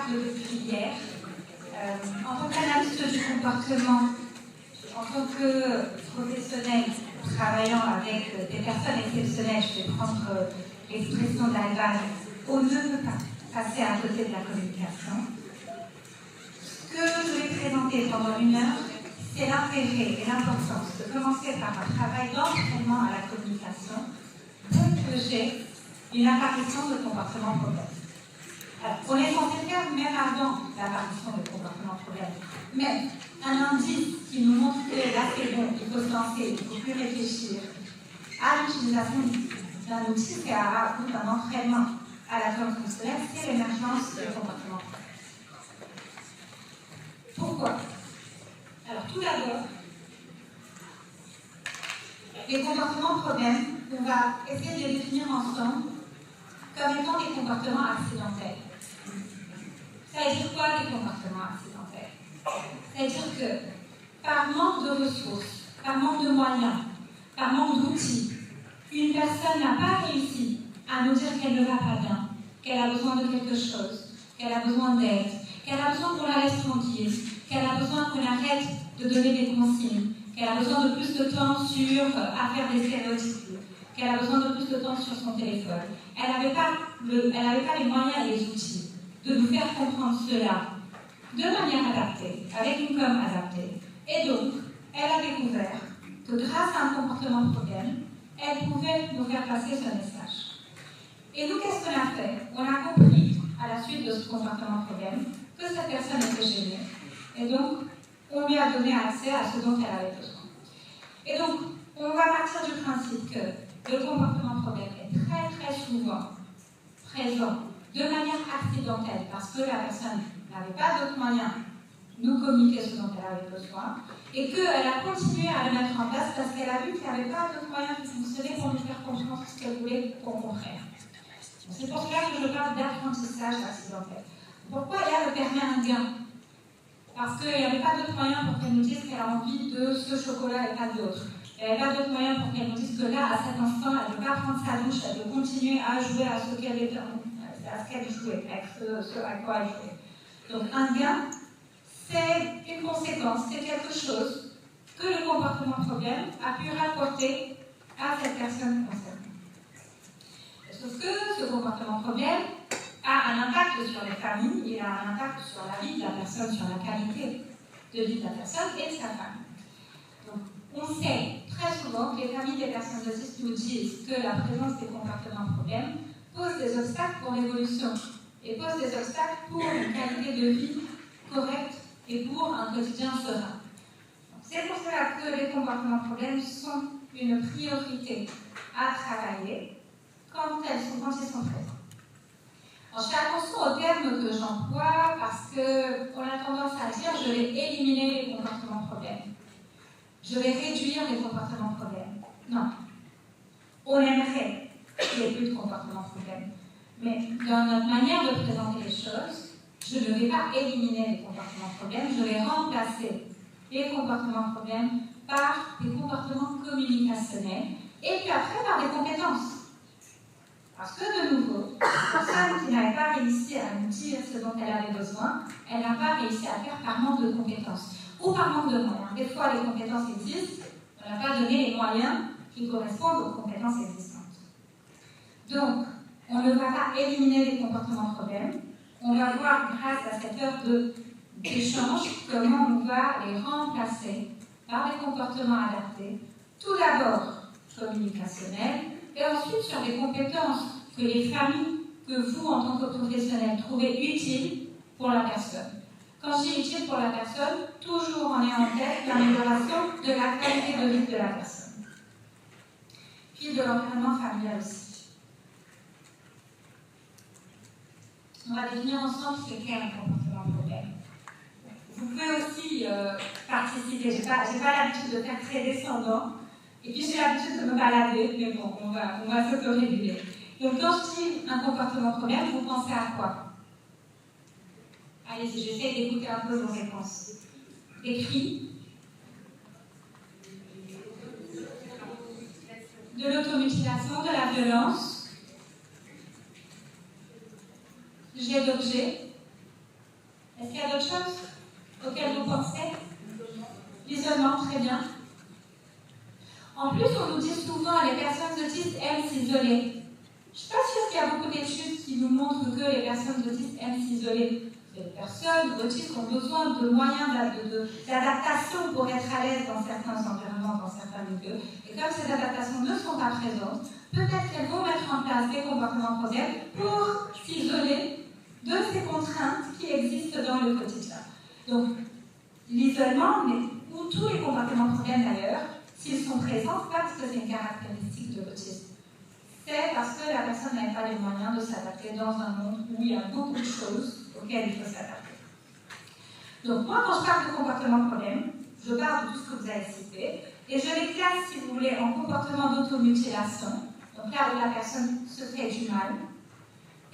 parle depuis hier. En tant qu'analyste du comportement, en tant que professionnel travaillant avec des personnes exceptionnelles, je vais prendre l'expression d'Alban, on ne peut pas passer à côté de la communication. Ce que je vais présenter pendant 1 heure, c'est l'intérêt et l'importance de commencer par un travail d'entraînement à la communication pour que j'ai une apparition de comportement problème. Alors, on est censé faire même avant l'apparition de comportement problème. Mais un indice qui nous montre que là c'est bon, il faut se lancer, il ne faut plus réfléchir à l'utilisation d'un outil qui a un entraînement à la communication scolaire, c'est l'émergence de comportement problème. Pourquoi? Alors tout d'abord, les comportements problèmes, on va essayer de les définir ensemble comme étant des comportements accidentels. Ça veut dire quoi des comportements accidentels? Ça veut dire que par manque de ressources, par manque de moyens, par manque d'outils, une personne n'a pas réussi à nous dire qu'elle ne va pas bien, qu'elle a besoin de quelque chose, qu'elle a besoin d'aide, qu'elle a besoin qu'on la laisse tranquille, qu'elle a besoin qu'on arrête de donner des consignes, qu'elle a besoin de plus de temps à faire des stéréotypes, qu'elle a besoin de plus de temps sur son téléphone. Elle n'avait pas les moyens et les outils de nous faire comprendre cela de manière adaptée, avec une com adaptée. Et donc, elle a découvert que grâce à un comportement problème, elle pouvait nous faire passer ce message. Et nous, qu'est-ce qu'on a fait? On a compris, à la suite de ce comportement problème, que cette personne était gênée. Et donc, on lui a donné accès à ce dont elle avait besoin. Et donc, on va partir du principe que le comportement problème est très très souvent présent de manière accidentelle, parce que la personne n'avait pas d'autres moyens de nous communiquer ce dont elle avait besoin, et qu'elle a continué à le mettre en place parce qu'elle a vu qu'il n'y avait pas d'autres moyens qui fonctionnaient pour nous faire comprendre ce qu'elle voulait qu'on comprenne. C'est pour cela que je parle d'apprentissage accidentel. Pourquoi il y a le permis indien? Parce qu'il n'y avait pas d'autres moyens pour qu'elle nous dise qu'elle a envie de ce chocolat et pas d'autre. Il n'y avait pas d'autres moyens pour qu'elle nous dise que là, à cet instant, elle ne veut pas prendre sa douche, elle veut continuer à jouer à ce qu'elle jouait, avec ce à quoi elle jouait. Donc, un gain, c'est une conséquence, c'est quelque chose que le comportement problème a pu rapporter à cette personne concernée. Sauf que ce comportement problème a un impact sur les familles, il a un impact sur la vie de la personne, sur la qualité de vie de la personne et de sa famille. Donc, on sait très souvent que les familles des personnes autistes nous disent que la présence des comportements problèmes pose des obstacles pour l'évolution et pose des obstacles pour une qualité de vie correcte et pour un quotidien serein. C'est pour cela que les comportements problèmes sont une priorité à travailler quand ils sont présents. Alors, je fais attention aux termes que j'emploie parce qu'on a tendance à dire je vais éliminer les comportements problèmes. Je vais réduire les comportements problèmes. Non. On aimerait qu'il n'y ait plus de comportements problèmes. Mais dans notre manière de présenter les choses, je ne vais pas éliminer les comportements problèmes, je vais remplacer les comportements problèmes par des comportements communicationnels et puis après par des compétences. Parce que de nouveau, la personne qui n'avait pas réussi à nous dire ce dont elle avait besoin, elle n'a pas réussi à faire par manque de compétences ou par manque de moyens. Des fois, les compétences existent, on n'a pas donné les moyens qui correspondent aux compétences existantes. Donc, on ne va pas éliminer les comportements problèmes, on va voir grâce à cette heure d'échange comment on va les remplacer par des comportements adaptés, tout d'abord communicationnels, et ensuite sur des compétences que les familles, que vous en tant que professionnels trouvez utiles pour la personne. Quand je dis utile pour la personne, toujours en ayant en tête l'amélioration de la qualité de vie de la personne. Puis de l'environnement familial aussi. On va définir ensemble ce qu'est un comportement problème. Vous pouvez aussi participer. Je n'ai pas l'habitude de faire très descendant. Et puis j'ai l'habitude de me balader, mais bon, on va s'autoréguler. Donc quand je dis un comportement problème, vous pensez à quoi? Allez-y, j'essaie d'écouter un peu vos réponses. Des cris, de l'automutilation, de la violence, jet d'objets, s'isoler. Je ne suis pas sûre qu'il y a beaucoup d'études qui nous montrent que les personnes autistes aiment s'isoler. Les personnes autistes ont besoin de moyens d'adaptation pour être à l'aise dans certains environnements, dans certains milieux. Et comme ces adaptations ne sont pas présentes, peut-être qu'elles vont mettre en place des comportements problèmes pour s'isoler de ces contraintes qui existent dans le quotidien. Donc, l'isolement, ou tous les comportements problèmes d'ailleurs, s'ils sont présents, pas parce que c'est une caractéristique de l'autisme. C'est parce que la personne n'a pas les moyens de s'adapter dans un monde où il y a beaucoup de choses auxquelles il faut s'adapter. Donc moi, quand je parle de comportement problème, je parle de tout ce que vous avez cité, et je les classe, si vous voulez, en comportement d'automutilation, donc là où la personne se fait du mal,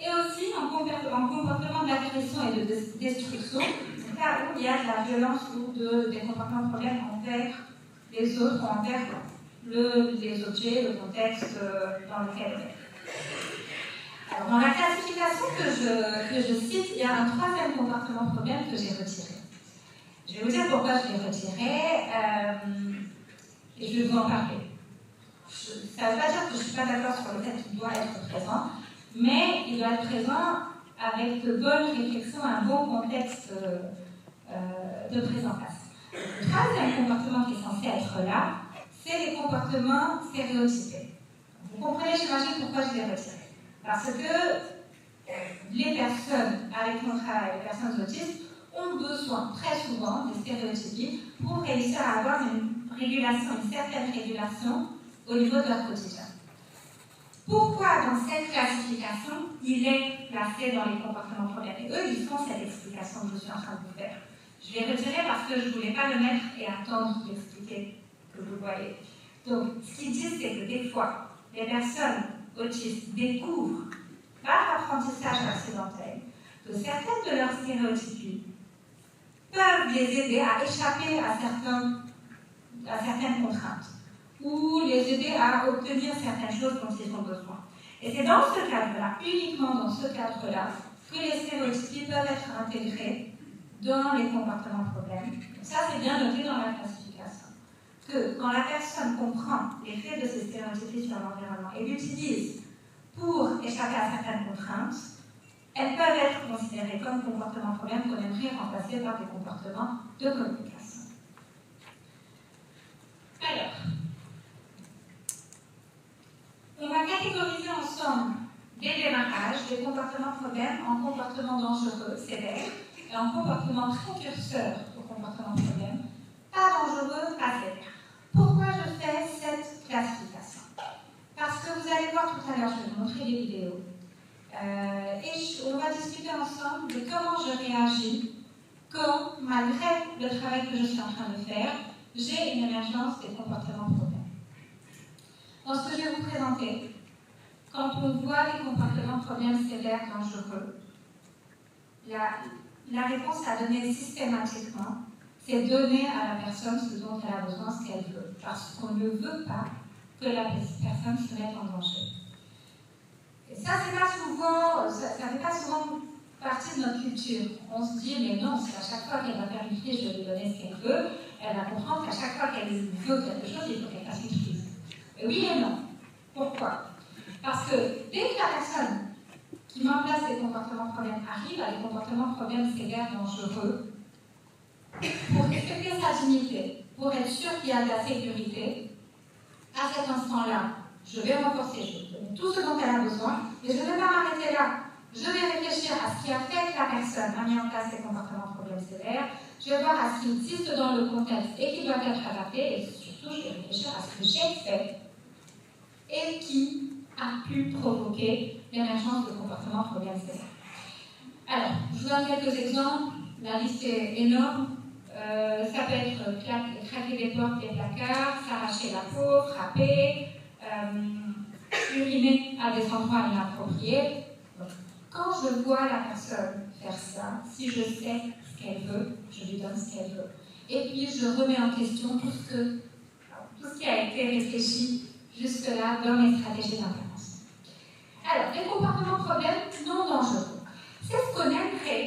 et aussi en comportement d'agression et de destruction, donc là où il y a de la violence ou des comportements problèmes envers les autres, envers les objets, le contexte dans lequel on est. Alors, dans la classification que je cite, il y a un troisième comportement problème que j'ai retiré. Je vais vous dire pourquoi je l'ai retiré et je vais vous en parler. Ça ne veut pas dire que je ne suis pas d'accord sur le fait qu'il doit être présent, mais il doit être présent avec de bonnes réflexions, un bon contexte de prise en place. Le troisième comportement qui est censé être là, c'est les comportements stéréotypés. Vous comprenez, j'imagine, pourquoi je l'ai retiré. Parce que les personnes avec qui on travaille, les personnes autistes, ont besoin très souvent des stéréotypies pour réussir à avoir une certaine régulation au niveau de leur quotidien. Pourquoi dans cette classification, il est placé dans les comportements problèmes? Et eux, ils font cette explication que je suis en train de vous faire. Je l'ai retiré parce que je ne voulais pas le mettre et attendre d'expliquer que vous voyez. Donc, ce qu'ils disent, c'est que des fois, les personnes autistes découvrent par apprentissage accidentel que certaines de leurs stéréotypies peuvent les aider à échapper à certaines contraintes ou les aider à obtenir certaines choses dont ils ont besoin. Et c'est dans ce cadre-là, uniquement dans ce cadre-là, que les stéréotypies peuvent être intégrées dans les comportements problèmes. Donc ça, c'est bien noté dans la classification. Que quand la personne comprend l'effet de ces stéréotypies sur l'environnement et l'utilise pour échapper à certaines contraintes, elles peuvent être considérées comme comportements problèmes qu'on aimerait remplacer par des comportements de communication. Alors, on va catégoriser ensemble, dès le démarrage, les comportements problèmes en comportements dangereux, sévères, et en comportements précurseurs aux comportements problèmes, pas dangereux, pas sévères. Pourquoi je fais cette classification? Parce que vous allez voir tout à l'heure, je vais vous montrer des vidéos, et on va discuter ensemble de comment je réagis quand, malgré le travail que je suis en train de faire, j'ai une émergence des comportements problèmes. Dans ce que je vais vous présenter, quand on voit les comportements problèmes sévères, dangereux, la réponse à donner systématiquement, c'est donner à la personne ce dont elle a besoin, ce qu'elle veut, parce qu'on ne veut pas que la personne se mette en danger. Et ça, ça fait pas souvent partie de notre culture. On se dit, mais non, c'est à chaque fois qu'elle va faire une frise, je vais lui donner ce qu'elle veut, elle va comprendre qu'à chaque fois qu'elle veut quelque chose, il faut qu'elle fasse une frise. Et oui et non. Pourquoi? Parce que dès que la personne qui met en place des comportements problèmes arrive à des comportements problèmes sévères, dangereux, pour respecter sa dignité, pour être sûr qu'il y a de la sécurité, à cet instant-là, je vais renforcer, je vais donner tout ce dont elle a besoin, mais je ne vais pas m'arrêter là. Je vais réfléchir à ce qui a fait que la personne a mis en place des comportements problèmes sévères, je vais voir à ce qui existe dans le contexte et qui doit être adapté, et surtout, je vais réfléchir à ce que j'ai fait et qui a pu provoquer l'émergence de comportements problèmes sévères. Alors, je vous donne quelques exemples, la liste est énorme. Ça peut être craquer des portes, des placards, s'arracher la peau, frapper, uriner à des endroits inappropriés. Donc, quand je vois la personne faire ça, si je sais ce qu'elle veut, je lui donne ce qu'elle veut. Et puis je remets en question tout ce qui a été réfléchi jusque-là dans mes stratégies d'intervention. Alors, les comportements problèmes non dangereux. C'est ce qu'on aimerait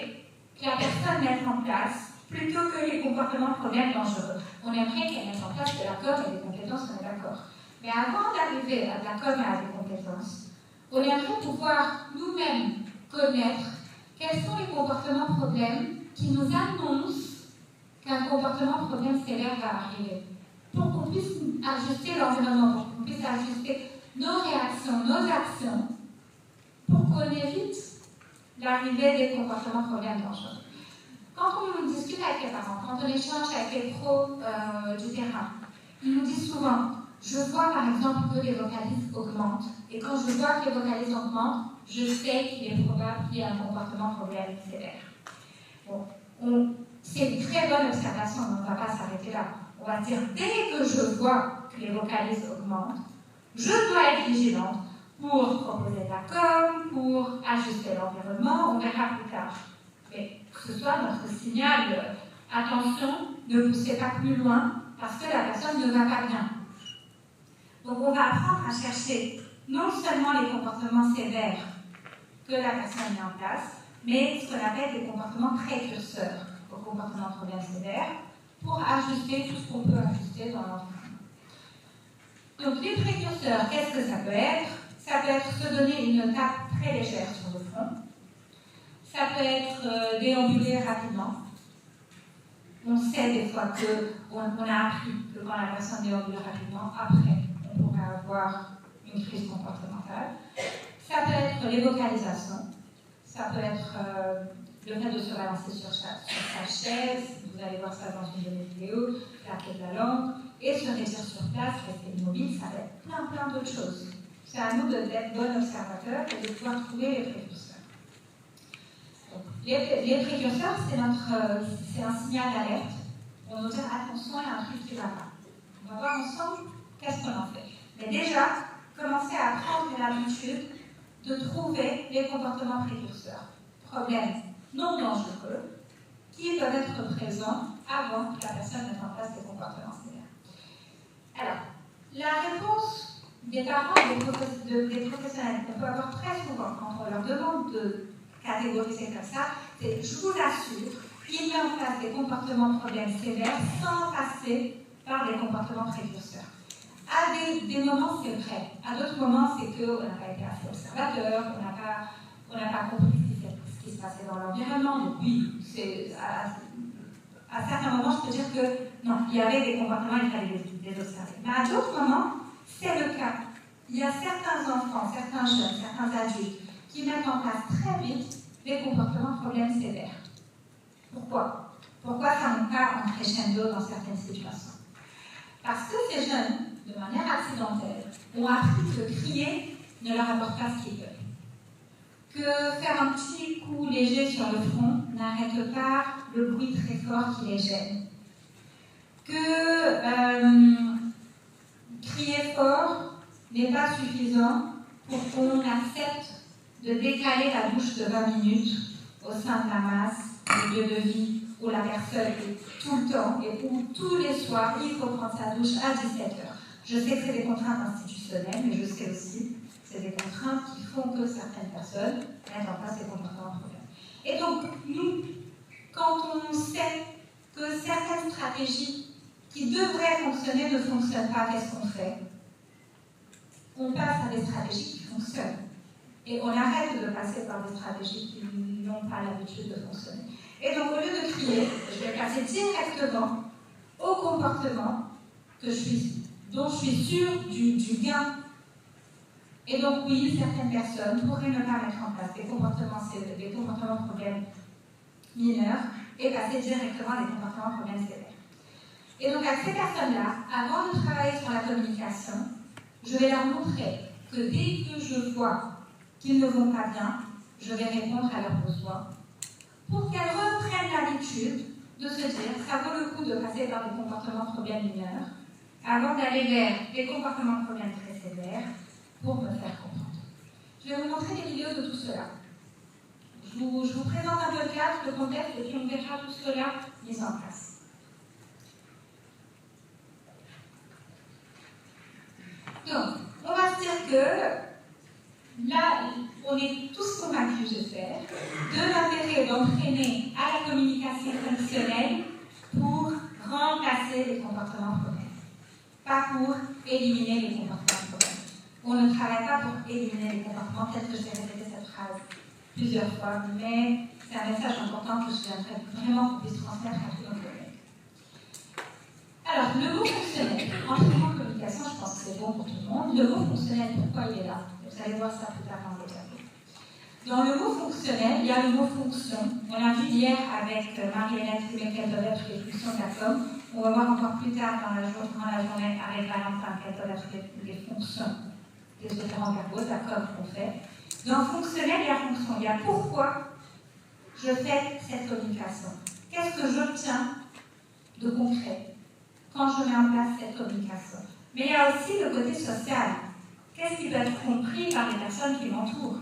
que la personne mette en place plutôt que les comportements problèmes dangereux. On aimerait qu'elle mette en place de l'accord et des compétences, on est d'accord. Mais avant d'arriver à de la com et à des compétences, on aimerait pouvoir nous-mêmes connaître quels sont les comportements problèmes qui nous annoncent qu'un comportement problème sévère va arriver. Pour qu'on puisse ajuster l'environnement, pour qu'on puisse ajuster nos réactions, nos actions, pour qu'on évite l'arrivée des comportements problèmes dangereux. Quand on discute avec les parents, quand on échange avec les pros du terrain, ils nous disent souvent, je vois par exemple que les vocalises augmentent, et quand je vois que les vocalises augmentent, je sais qu'il est probable qu'il y ait un comportement problème sévère. Bon, c'est une très bonne observation, mais on ne va pas s'arrêter là. On va dire, dès que je vois que les vocalises augmentent, je dois être vigilante pour proposer de la com, pour ajuster l'environnement, on verra plus tard. Mais que ce soit notre signal, attention, ne poussez pas plus loin parce que la personne ne va pas bien. Donc on va apprendre à chercher non seulement les comportements sévères que la personne met en place, mais ce qu'on appelle des comportements précurseurs aux comportements de problème sévères pour ajuster tout ce qu'on peut ajuster dans l'environnement. Donc les précurseurs, qu'est-ce que ça peut être? Ça peut être se donner une tape très légère sur le front. Ça peut être déambuler rapidement. On sait des fois qu'on a appris que quand la personne déambule rapidement, après, on pourrait avoir une crise comportementale. Ça peut être les vocalisations. Ça peut être le fait de se balancer sur sa chaise. Vous allez voir ça dans une de mes vidéos, claquer de la langue, et se réduire sur place, rester immobile. Ça peut être plein d'autres choses. C'est à nous d'être bons observateurs et de pouvoir trouver les précurseurs. Donc, les précurseurs, c'est un signal d'alerte. On nous dit attention, il y a un truc qui ne va pas. On va voir ensemble qu'est-ce qu'on en fait. Mais déjà, commencez à prendre l'habitude de trouver les comportements précurseurs, problèmes non dangereux, qui peuvent être présents avant que la personne mette en place des comportements sévères. Alors, la réponse des parents et des professionnels qu'on peut avoir très souvent quand on leur demande de catégoriser comme ça, c'est je vous assure, il met en place des comportements problèmes sévères sans passer par des comportements précurseurs. À des moments, c'est vrai. À d'autres moments, c'est qu'on n'a pas été assez observateur, on n'a pas compris ce qui se passait dans l'environnement. Donc oui, à certains moments, je peux dire que non, il y avait des comportements, il fallait les observer. Mais à d'autres moments, c'est le cas. Il y a certains enfants, certains jeunes, certains adultes qui mettent en place très vite des comportements problèmes sévères. Pourquoi? Pourquoi ça monte pas en crescendo dans certaines situations? Parce que ces jeunes, de manière accidentelle, ont appris que crier ne leur apporte pas ce qu'ils veulent. Que faire un petit coup léger sur le front n'arrête pas le bruit très fort qui les gêne. Que crier fort n'est pas suffisant pour qu'on accepte de décaler la douche de 20 minutes au sein de la masse, du lieu de vie où la personne est tout le temps et où tous les soirs il faut prendre sa douche à 17h. Je sais que c'est des contraintes institutionnelles, mais je sais aussi que c'est des contraintes qui font que certaines personnes mettent en place des comportements problèmes. Et donc, nous, quand on sait que certaines stratégies qui devraient fonctionner ne fonctionnent pas, qu'est-ce qu'on fait? On passe à des stratégies qui fonctionnent. Et on arrête de passer par des stratégies qui n'ont pas l'habitude de fonctionner. Et donc, au lieu de crier, je vais passer directement au comportement dont je suis sûre du gain. Et donc, oui, certaines personnes pourraient ne pas mettre en place des comportements problèmes mineurs et passer directement à des comportements problèmes sévères. Et donc, avec ces personnes-là, avant de travailler sur la communication, je vais leur montrer que dès que je vois qu'ils ne vont pas bien, je vais répondre à leurs besoins pour qu'elles reprennent l'habitude de se dire ça vaut le coup de passer par des comportements problèmes mineurs avant d'aller vers des comportements problèmes très sévères pour me faire comprendre. Je vais vous montrer des vidéos de tout cela. Je vous présente un peu le cadre, le contexte, et puis on verra tout cela mis en place. Donc, on va se dire que là, on est tous convaincus, j'espère, de l'intérêt d'entraîner à la communication conditionnelle pour remplacer les comportements problèmes. pas pour éliminer les comportements de problème. On ne travaille pas pour éliminer les comportements, peut-être que je vais répéter cette phrase plusieurs fois, mais c'est un message important que je viendrai vraiment qu'on puisse transmettre à tous nos collègues. Alors, le mot fonctionnel, en communication, je pense que c'est bon pour tout le monde. Le mot fonctionnel, pourquoi il est là? Vous allez voir ça plus tard dans le tableau. Dans le mot fonctionnel, il y a le mot fonction. On l'a vu hier avec Marie-Hélène Trimet-Keltolet, toutes les fonctions de la com. On va voir encore plus tard dans la journée avec Valentin Keltolet, les fonctions des différents verbaux de la com qu'on fait. Dans fonctionnel, il y a fonction. Il y a pourquoi je fais cette communication. Qu'est-ce que j'obtiens de concret quand je mets en place cette communication? Mais il y a aussi le côté social. Qu'est-ce qui peut être compris par les personnes qui m'entourent?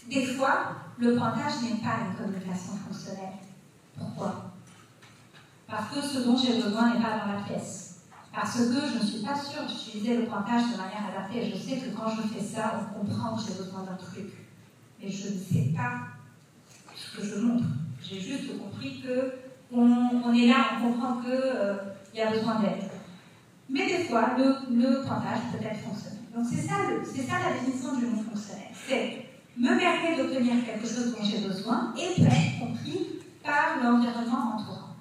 Des fois, le pointage n'est pas une communication fonctionnelle. Pourquoi? Parce que ce dont j'ai besoin n'est pas dans la pièce. Parce que je ne suis pas sûre d'utiliser le pointage de manière adaptée. Je sais que quand je fais ça, on comprend que j'ai besoin d'un truc. Mais je ne sais pas ce que je montre. J'ai juste compris qu'on est là, on comprend qu'il y a besoin d'aide. Mais des fois, le pointage peut être fonctionnel. Donc c'est ça la définition du mot fonctionnel. C'est me permet d'obtenir quelque chose dont j'ai besoin et peut être compris par l'environnement entourant.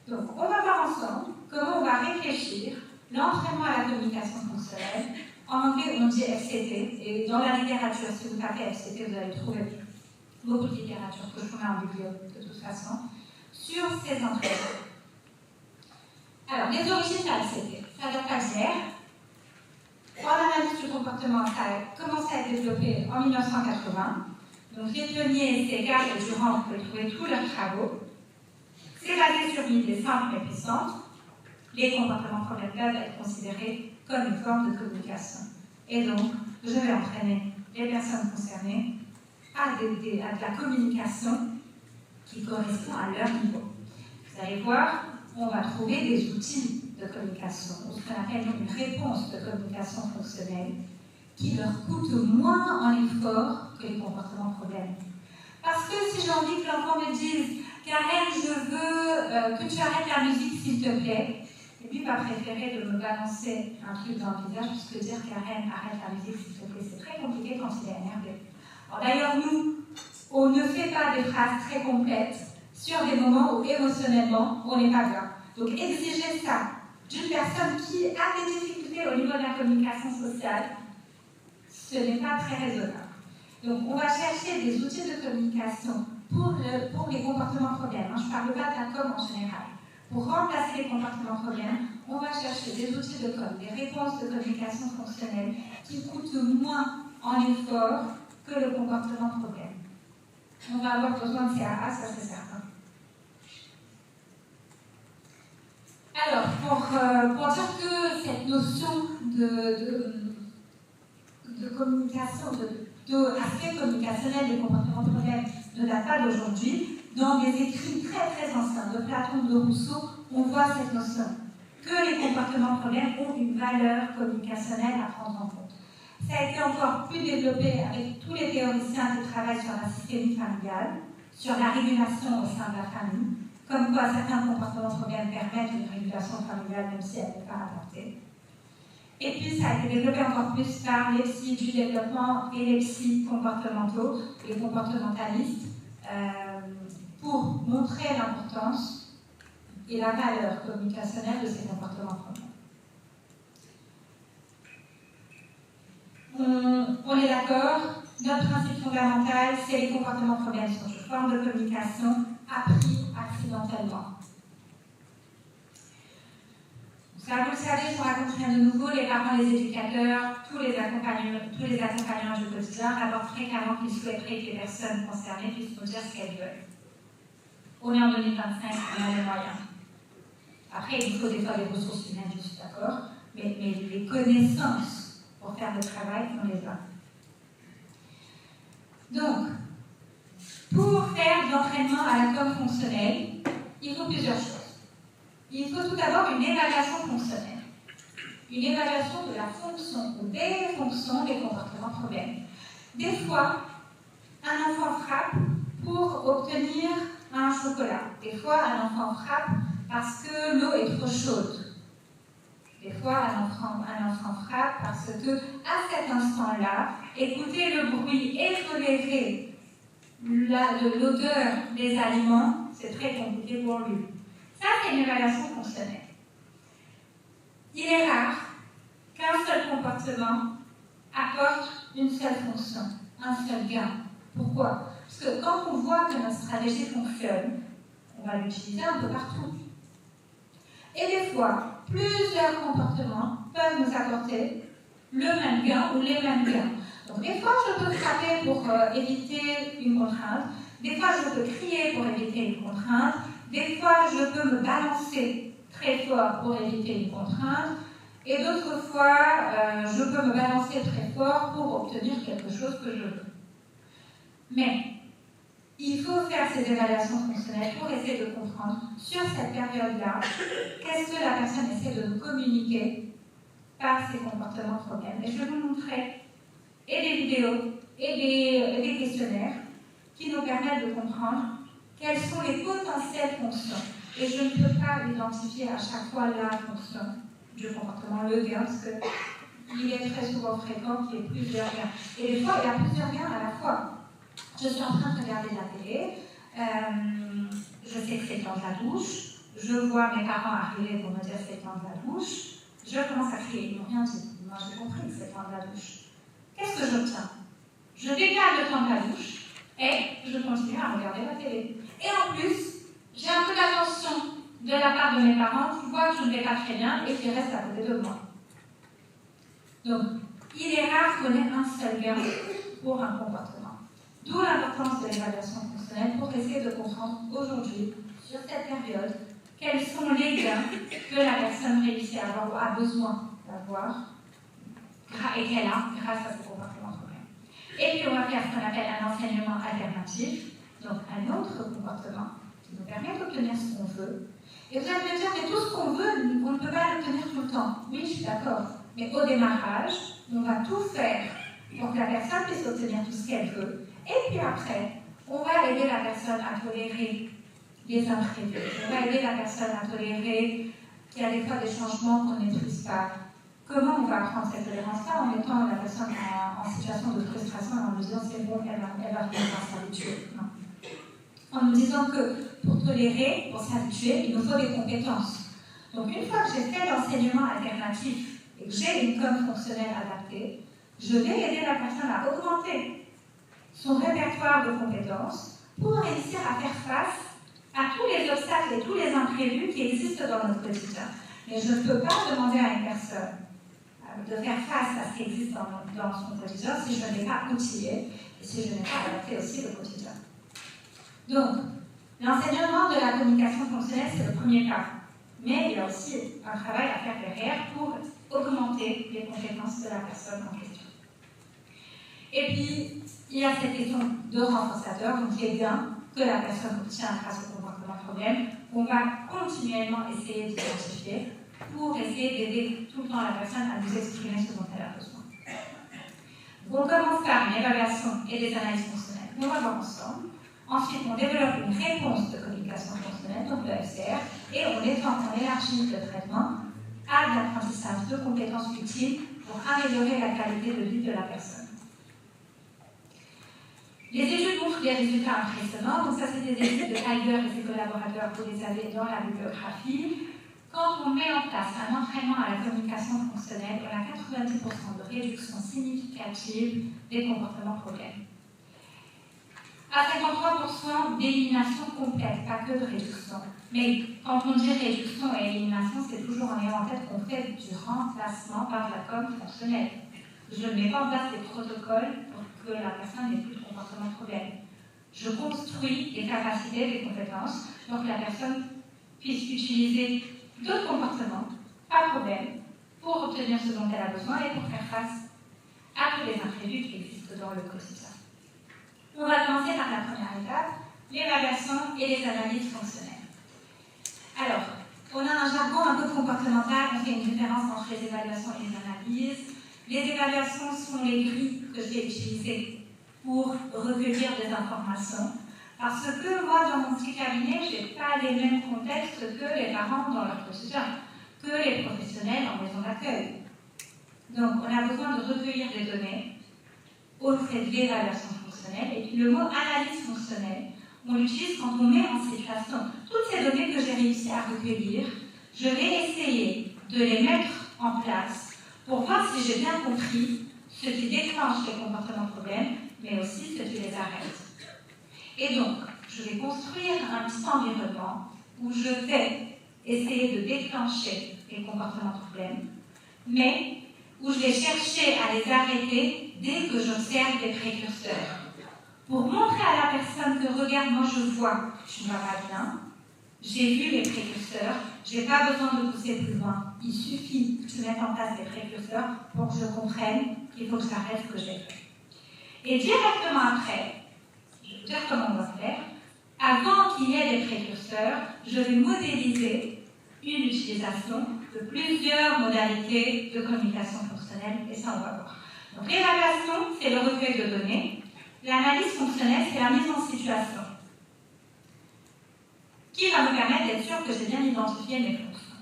Donc, on va voir ensemble comment on va réfléchir l'entraînement à la communication fonctionnelle. En anglais, on dit FCT, et dans la littérature, si vous tapez FCT, vous allez trouver beaucoup de littérature que je vous mets en biblio de toute façon, sur ces entraînements. Alors, les origines de la FCT, ça date pas d'hier. En analyse du comportement, ça a commencé à être développé en 1980. Donc, les pionniers, Segal et Durand, vous pouvez trouver tous leurs travaux. C'est basé sur une idée simple et puissante. Les comportements problèmes peuvent être considérés comme une forme de communication. Et donc, je vais entraîner les personnes concernées à de la communication qui correspond à leur niveau. Vous allez voir, on va trouver des outils de communication, ou ce qu'on appelle une réponse de communication fonctionnelle, qui leur coûte moins en effort que les comportements problèmes. Parce que si j'ai envie que l'enfant me dise Karen, je veux que tu arrêtes la musique s'il te plaît, et puis il va préférer de me balancer un truc dans le visage, puisque dire Karen, arrête la musique s'il te plaît, c'est très compliqué quand il est énervé. Alors d'ailleurs, nous, on ne fait pas des phrases très complètes sur des moments où émotionnellement on n'est pas bien. Donc exiger ça d'une personne qui a des difficultés au niveau de la communication sociale, ce n'est pas très raisonnable. Donc on va chercher des outils de communication pour les comportements problèmes. Je ne parle pas de la com en général. Pour remplacer les comportements problèmes, on va chercher des outils de com, des réponses de communication fonctionnelle qui coûtent moins en effort que le comportement problème. On va avoir besoin de CAA, ça c'est certain. Alors, pour dire que cette notion de communication, d'aspect communicationnel des comportements problèmes ne date pas d'aujourd'hui, dans des écrits très très anciens de Platon, de Rousseau, on voit cette notion que les comportements problèmes ont une valeur communicationnelle à prendre en compte. Ça a été encore plus développé avec tous les théoriciens qui travaillent sur la systémie familiale, sur la régulation au sein de la famille, comme quoi certains comportements problèmes permettent une régulation familiale même si elle n'est pas adaptée. Et puis ça a été développé encore plus par les psys du développement et les psys comportementaux, les comportementalistes, pour montrer l'importance et la valeur communicationnelle de ces comportements problèmes. On est d'accord, notre principe fondamental, c'est les comportements problèmes sont une forme de communication appris accidentellement. Ça, vous le savez, je vous raconte rien de nouveau, les parents, les éducateurs, tous les accompagnants du quotidien rapportent fréquemment qu'ils souhaiteraient que les personnes concernées puissent nous dire ce qu'elles veulent. On est en 2025, on a les moyens. Après, il faut des fois des ressources humaines, je suis d'accord, mais les connaissances pour faire le travail, on les a. Donc, pour faire de l'entraînement à la com fonctionnelle, il faut plusieurs choses. Il faut tout d'abord une évaluation fonctionnelle. Une évaluation de la fonction ou des fonctions des comportements problèmes. Des fois, un enfant frappe pour obtenir un chocolat. Des fois, un enfant frappe parce que l'eau est trop chaude. Des fois, un enfant frappe parce que, à cet instant-là, écouter le bruit et tolérer l'odeur des aliments, c'est très compliqué pour lui. Ça, c'est une évaluation fonctionnelle. Il est rare qu'un seul comportement apporte une seule fonction, un seul gain. Pourquoi? Parce que quand on voit que notre stratégie fonctionne, on va l'utiliser un peu partout. Et des fois, plusieurs comportements peuvent nous apporter le même gain ou les mêmes gains. Donc des fois, je peux frapper pour éviter une contrainte, des fois, je peux crier pour éviter une contrainte, des fois, je peux me balancer très fort pour éviter une contrainte, et d'autres fois, je peux me balancer très fort pour obtenir quelque chose que je veux. Mais il faut faire ces évaluations fonctionnelles pour essayer de comprendre sur cette période-là qu'est-ce que la personne essaie de nous communiquer par ses comportements problèmes. Et je vais vous montrer et des vidéos et des questionnaires qui nous permettent de comprendre quelles sont les potentielles fonctions. Et je ne peux pas identifier à chaque fois la fonction du comportement, le gain, parce qu'il est très souvent fréquent qu'il y ait plusieurs gains. Et des fois, il y a plusieurs gains à la fois. Je suis en train de regarder la télé, je sais que c'est le temps de la douche, je vois mes parents arriver pour me dire c'est le temps de la douche, je commence à crier, ils n'ont rien dit, moi j'ai compris que c'est le temps de la douche. Qu'est-ce que j'obtiens? Je décale le temps de la douche et je continue à regarder la télé. Et en plus, j'ai un peu d'attention de la part de mes parents qui voient que je ne vais pas très bien et qui restent à côté de moi. Donc, il est rare qu'on ait un seul gain pour un comportement. D'où l'importance de l'évaluation fonctionnelle pour essayer de comprendre aujourd'hui, sur cette période, quels sont les gains que la personne réussit à avoir ou a besoin d'avoir et qu'elle a grâce à ce comportement problème. Et puis on va faire ce qu'on appelle un enseignement alternatif, donc un autre comportement qui nous permet d'obtenir ce qu'on veut. Et vous allez me dire, mais tout ce qu'on veut, on ne peut pas l'obtenir tout le temps. Oui, je suis d'accord. Mais au démarrage, on va tout faire pour que la personne puisse obtenir tout ce qu'elle veut. Et puis après, on va aider la personne à tolérer les imprévus. On va aider la personne à tolérer qu'il y a des fois des changements qu'on ne maîtrise pas. Comment on va apprendre cette tolérance-là en mettant la personne en situation de frustration et en lui disant c'est bon, elle va finir par s'habituer. Non. En nous disant que pour tolérer, pour s'habituer, il nous faut des compétences. Donc une fois que j'ai fait l'enseignement alternatif et que j'ai une com fonctionnelle adaptée, je vais aider la personne à augmenter son répertoire de compétences pour réussir à faire face à tous les obstacles et tous les imprévus qui existent dans notre quotidien. Mais je ne peux pas demander à une personne de faire face à ce qui existe dans son quotidien si je ne l'ai pas outillé et si je n'ai pas adapté aussi le quotidien. Donc, l'enseignement de la communication fonctionnelle, c'est le premier pas. Mais il y a aussi un travail à faire derrière pour augmenter les compétences de la personne en question. Et puis, il y a cette question de renforçateur, donc les gains que la personne obtient grâce au comportement problème, qu'on va continuellement essayer d'identifier pour essayer d'aider tout le temps la personne à nous exprimer ce dont elle a besoin. On commence par une évaluation et des analyses fonctionnelles. On va voir ensemble. Ensuite, on développe une réponse de communication fonctionnelle, donc le FCR, et on élargit le traitement à l'apprentissage de compétences utiles pour améliorer la qualité de vie de la personne. Les études montrent des résultats impressionnants. Donc ça, c'est des études de Tiger et ses collaborateurs, vous les avez dans la bibliographie. Quand on met en place un entraînement à la communication fonctionnelle, on a 90% de réduction significative des comportements problèmes. À 53% d'élimination complète, pas que de réduction. Mais quand on dit réduction et élimination, c'est toujours en ayant en tête qu'on fait du remplacement par la com fonctionnelle. Je ne mets pas en place des protocoles pour que la personne n'ait plus de comportement problème. Je construis des capacités, des compétences, pour que la personne puisse utiliser d'autres comportements, pas de problème, pour obtenir ce dont elle a besoin et pour faire face à tous les imprévus qui existent dans le quotidien. On va commencer par la première étape, l'évaluation et les analyses fonctionnelles. Alors, on a un jargon un peu comportemental, on fait une différence entre les évaluations et les analyses. Les évaluations sont les grilles que je vais utiliser pour recueillir des informations. Parce que moi, dans mon petit cabinet, je n'ai pas les mêmes contextes que les parents dans leur quotidien. que les professionnels en maison d'accueil. Donc, on a besoin de recueillir des données. On fait de l'évaluation fonctionnelle. Et puis, le mot analyse fonctionnelle, on l'utilise quand on met en situation toutes ces données que j'ai réussi à recueillir. Je vais essayer de les mettre en place pour voir si j'ai bien compris ce qui déclenche les comportements problèmes, mais aussi ce qui les arrête. Et donc, je vais construire un petit environnement où je vais essayer de déclencher les comportements problèmes, mais où je vais chercher à les arrêter dès que j'observe des précurseurs. Pour montrer à la personne que, regarde, moi je vois que tu ne vas pas bien, j'ai vu les précurseurs, je n'ai pas besoin de pousser plus loin. Il suffit que tu mettes en place des précurseurs pour que je comprenne qu'il faut que j'arrête ce que j'ai fait. Et directement après, je vais vous dire comment on va faire, avant qu'il y ait des précurseurs, je vais modéliser une utilisation de plusieurs modalités de communication fonctionnelle, et ça on va voir. Donc l'évaluation, c'est le recueil de données. L'analyse fonctionnelle, c'est la mise en situation, qui va me permettre d'être sûr que j'ai bien identifié mes fonctions.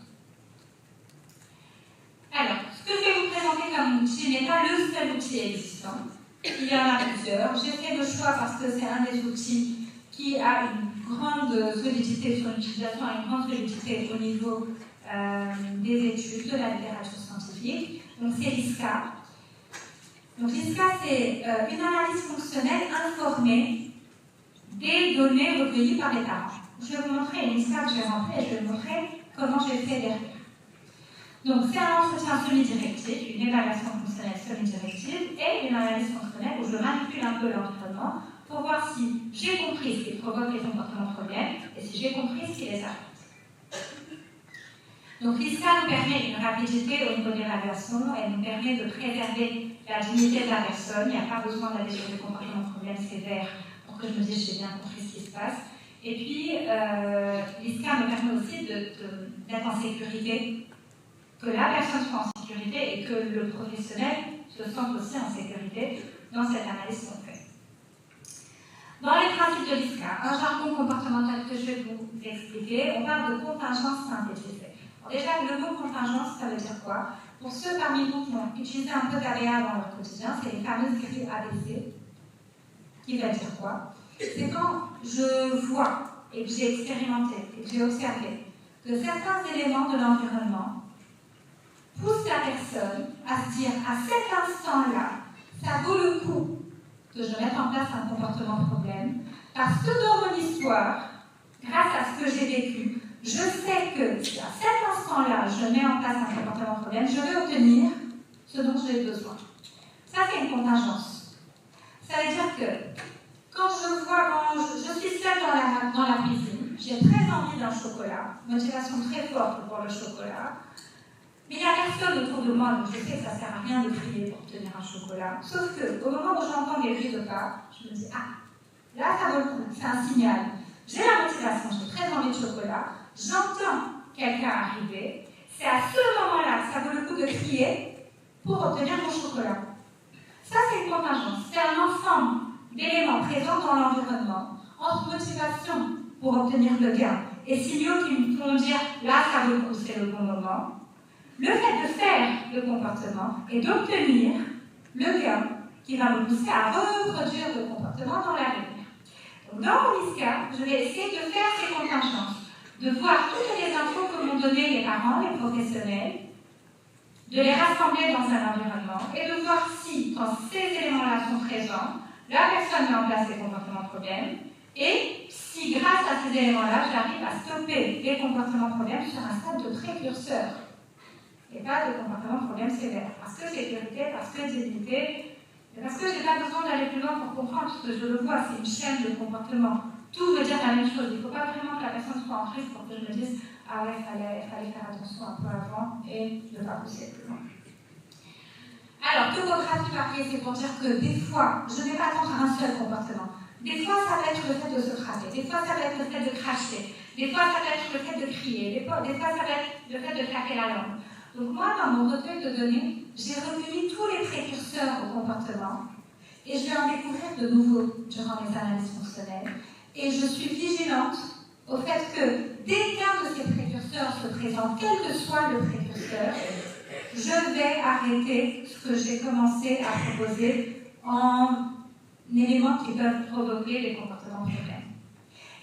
Alors, ce que je vais vous présenter comme outil n'est pas le seul outil existant. Il y en a plusieurs. J'ai fait le choix parce que c'est un des outils qui a une grande solidité sur l'utilisation, une grande solidité au niveau des études, de la littérature scientifique. Donc c'est l'ISCA. Donc l'ISCA, c'est une analyse fonctionnelle informée des données recueillies par les parents. Je vais vous montrer une ISCA que j'ai remplie et je vais vous montrer comment j'ai fait derrière. Donc c'est un entretien semi-directif, une évaluation fonctionnelle semi-directive et une analyse fonctionnelle où je manipule un peu l'environnement pour voir si j'ai compris ce qui provoque les comportements problèmes et si j'ai compris ce qui les arrête. Donc l'ISCA nous permet une rapidité au niveau de l'évaluation, elle nous permet de préserver la dignité de la personne, il n'y a pas besoin d'aller sur des comportements problèmes sévères pour que je me dise j'ai bien compris ce qui se passe. Et puis l'ISCA me permet aussi d'être en sécurité, que la personne soit en sécurité et que le professionnel se sente aussi en sécurité dans cette analyse qu'on fait. Dans les principes de l'ISCA, un jargon comportemental que je vais vous expliquer, on parle de contingence synthétisée. Alors déjà, le mot contingence, ça veut dire quoi? Pour ceux parmi vous qui ont utilisé un peu d'ABA dans leur quotidien, c'est les fameuses grilles ABC. Qui va dire quoi? C'est quand je vois et que j'ai expérimenté et que j'ai observé que certains éléments de l'environnement poussent la personne à se dire à cet instant-là, ça vaut le coup que je mette en place un comportement problème, parce que dans mon histoire, grâce à ce que j'ai vécu, je sais que si à cet instant-là, je mets en place un comportement problème, je vais obtenir ce dont j'ai besoin. Ça, c'est une contingence. Ça veut dire que quand je suis seule dans la cuisine, j'ai très envie d'un chocolat, motivation très forte pour le chocolat, mais il n'y a personne autour de moi, donc je sais que ça ne sert à rien de crier pour obtenir un chocolat. Sauf qu'au moment où j'entends les bruits de pas, je me dis ah, là ça vaut le coup, c'est un signal. J'ai la motivation, j'ai très envie de chocolat, j'entends quelqu'un arriver, c'est à ce moment-là que ça vaut le coup de crier pour obtenir mon chocolat. Ça c'est une contingence, c'est un ensemble d'éléments présents dans l'environnement, entre motivation pour obtenir le gain et signaux qui me font dire là ça vaut le coup, c'est le bon moment. Le fait de faire le comportement et d'obtenir le gain qui va me pousser à reproduire le comportement dans l'avenir. Donc dans mon ISCA, je vais essayer de faire ces contingences, de voir toutes les infos que m'ont données les parents, les professionnels, de les rassembler dans un environnement et de voir si, quand ces éléments-là sont présents, la personne met en place des comportements problèmes et si, grâce à ces éléments-là, j'arrive à stopper les comportements problèmes sur un stade de précurseur. Et pas de comportement problème sévère. Parce que sécurité, parce que dignité, et parce que je n'ai pas besoin d'aller plus loin pour comprendre, parce que je le vois, c'est une chaîne de comportement. Tout veut dire la même chose. Il ne faut pas vraiment que la personne soit en crise pour que je me dise ah ouais, il fallait faire attention un peu avant et ne pas pousser plus loin. Alors, topographie variée, c'est pour dire que des fois, je ne vais pas attendre un seul comportement. Des fois, ça peut être le fait de se frapper. Des fois, ça peut être le fait de cracher. Des fois, ça peut être le fait de crier. Des fois, ça peut être le fait de claquer la langue. Donc moi, dans mon recueil de données, j'ai recueilli tous les précurseurs au comportement et je vais en découvrir de nouveaux durant mes analyses fonctionnelles. Et je suis vigilante au fait que dès qu'un de ces précurseurs précurseur se présente, quel que soit le précurseur, je vais arrêter ce que j'ai commencé à proposer en éléments qui peuvent provoquer des comportements problèmes.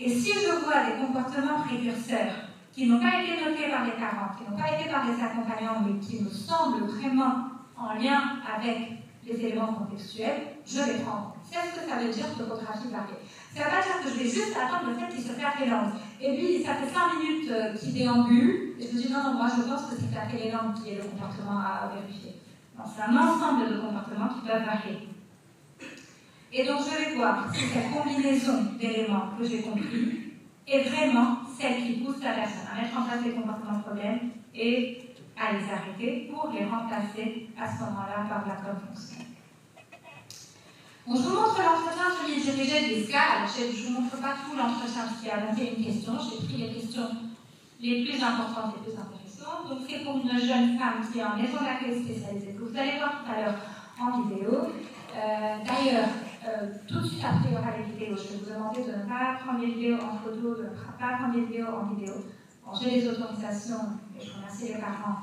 Et si je vois des comportements précurseurs qui n'ont pas été notés par les parents, qui n'ont pas été par les accompagnants, mais qui me semblent vraiment en lien avec les éléments contextuels, je les prends. C'est ce que ça veut dire topographie variée. Ça ne veut pas dire que je vais juste attendre le fait qu'il se fasse les langues. Et puis, ça fait 5 minutes qu'il déambule, et je me dis non, moi je pense que c'est faire les langues qui est le comportement à vérifier. Non, c'est un ensemble de comportements qui peuvent varier. Et donc, je vais voir si cette combinaison d'éléments que j'ai compris est vraiment celle qui pousse la personne à mettre en place des comportements problèmes et à les arrêter pour les remplacer à ce moment-là par la com fonctionnelle. Bon, je vous montre l'entretien semi-dirigé des SCA. Je ne vous montre pas tout l'entretien parce qu'il y a 21 questions. J'ai pris les questions les plus importantes et les plus intéressantes. Donc, c'est pour une jeune femme qui est en maison d'accueil spécialisée, que vous allez voir tout à l'heure en vidéo. D'ailleurs, tout de suite après, il y aura les vidéos. Je vais vous demander de ne pas prendre les vidéos en photo, de ne pas prendre les vidéos en vidéo. Bon, j'ai les autorisations, et je remercie les parents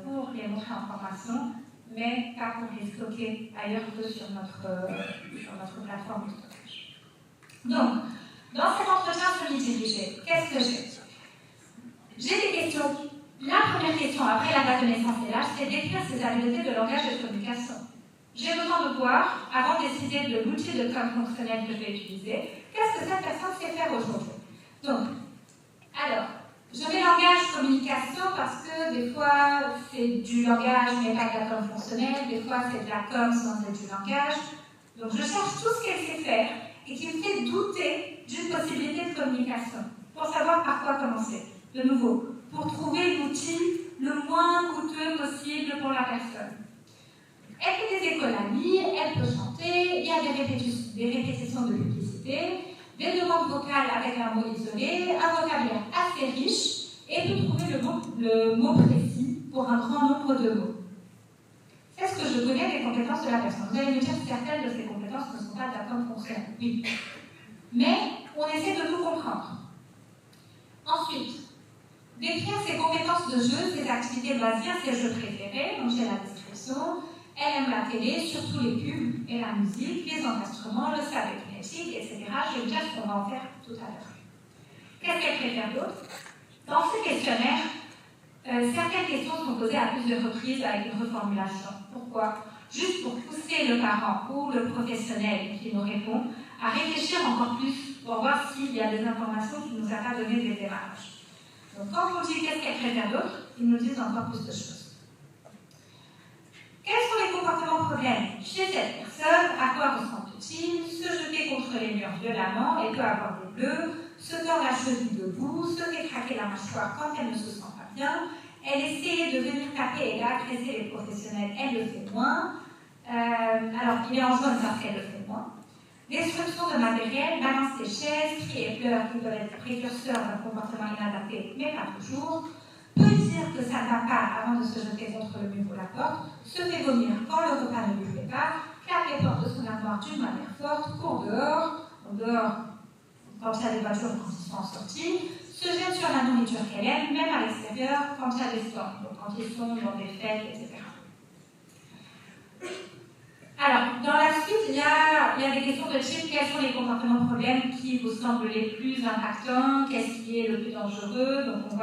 pour les montrer en formation, mais pas pour les stocker ailleurs que sur notre plateforme de stockage. Donc, dans cet entretien semi-dirigé, qu'est-ce que j'ai? J'ai des questions. La première question, après la date de naissance et l'âge, c'est d'écrire ses habiletés de langage et de communication. J'ai besoin de voir, avant de décider de l'outil de com fonctionnel que je vais utiliser, qu'est-ce que cette personne sait faire aujourd'hui. Donc, alors, je mets langage, communication, parce que des fois, c'est du langage, mais pas de la com fonctionnelle, des fois, c'est de la com sans être du langage. Donc, je cherche tout ce qu'elle sait faire et qui me fait douter d'une possibilité de communication, pour savoir par quoi commencer. De nouveau, pour trouver l'outil le moins coûteux possible pour la personne. Elle fait des écoles à lire, elle peut chanter, il y a des répétitions de publicité, des demandes vocales avec un mot isolé, un vocabulaire assez riche, et peut trouver le mot précis pour un grand nombre de mots. C'est ce que je connais des compétences de la personne. Vous allez me dire que certaines de ces compétences ne sont pas de la com fonctionnelle. Oui. Mais on essaie de tout comprendre. Ensuite, décrire ses compétences de jeu, ses activités loisirs, ses jeux préférés, donc j'ai la description. Elle aime la télé, surtout les pubs et la musique, les enregistrements, le sabre kinétique, etc. Je vais vous dire ce qu'on va en faire tout à l'heure. Qu'est-ce qu'elle préfère d'autre? Dans ce questionnaire, certaines questions sont posées à plusieurs reprises avec une reformulation. Pourquoi? Juste pour pousser le parent ou le professionnel qui nous répond à réfléchir encore plus pour voir s'il y a des informations qu'il ne nous a pas données dès le démarrage. Donc quand on dit qu'est-ce qu'elle préfère d'autre, ils nous disent encore plus de choses. Quels sont les comportements problèmes chez cette personne? À quoi ressemble-t-il? Se jeter contre les murs violemment, elle peut avoir des bleus, se tordre la cheville debout, se fait craquer la mâchoire quand elle ne se sent pas bien, elle essaie de venir taper et d'agresser les professionnels, elle le fait moins. Alors, il est en jaune parce qu'elle le fait moins. Destruction de matériel, balance des chaises, cris et pleurs qui peuvent être précurseurs d'un comportement inadapté, mais pas toujours. Peut dire que ça ne va pas avant de se jeter contre le mur ou la porte, se fait vomir quand le repas ne lui plaît pas, claque les portes de son armoire d'une manière forte, court dehors, quand il y a des voitures quand ils sont en sortie, se jette sur la nourriture qu'elle aime, même à l'extérieur quand il y a des sports, donc quand ils sont dans des fêtes, etc. Alors, dans la suite, il y a des questions de type quels sont les comportements problèmes qui vous semblent les plus impactants, qu'est-ce qui est le plus dangereux, donc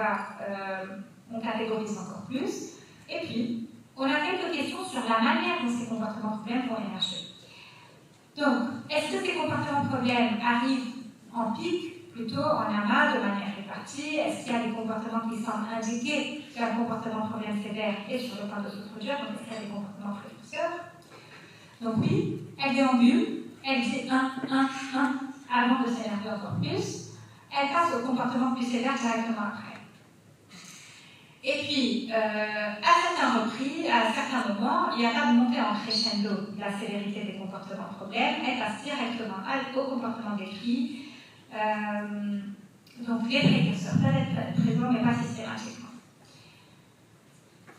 on catégorise encore plus. Et puis, on a quelques questions sur la manière dont ces comportements problèmes vont émerger. Donc, est-ce que ces comportements problèmes arrivent en pic, plutôt en amas, de manière répartie? Est-ce qu'il y a des comportements qui semblent indiquer qu'un comportement problème sévère est sur le point de se produire? Donc, est-ce qu'il y a des comportements précurseurs? Donc oui, elle déambule, elle dit 1, avant de s'énerver encore plus. Elle passe au comportement plus sévère directement après. Et puis, à certains moments, il n'y a pas de montée en crescendo de la sévérité des comportements problèmes. Elle passe directement au comportement décrit. Donc les précurseurs peuvent être présents, mais pas systématiquement.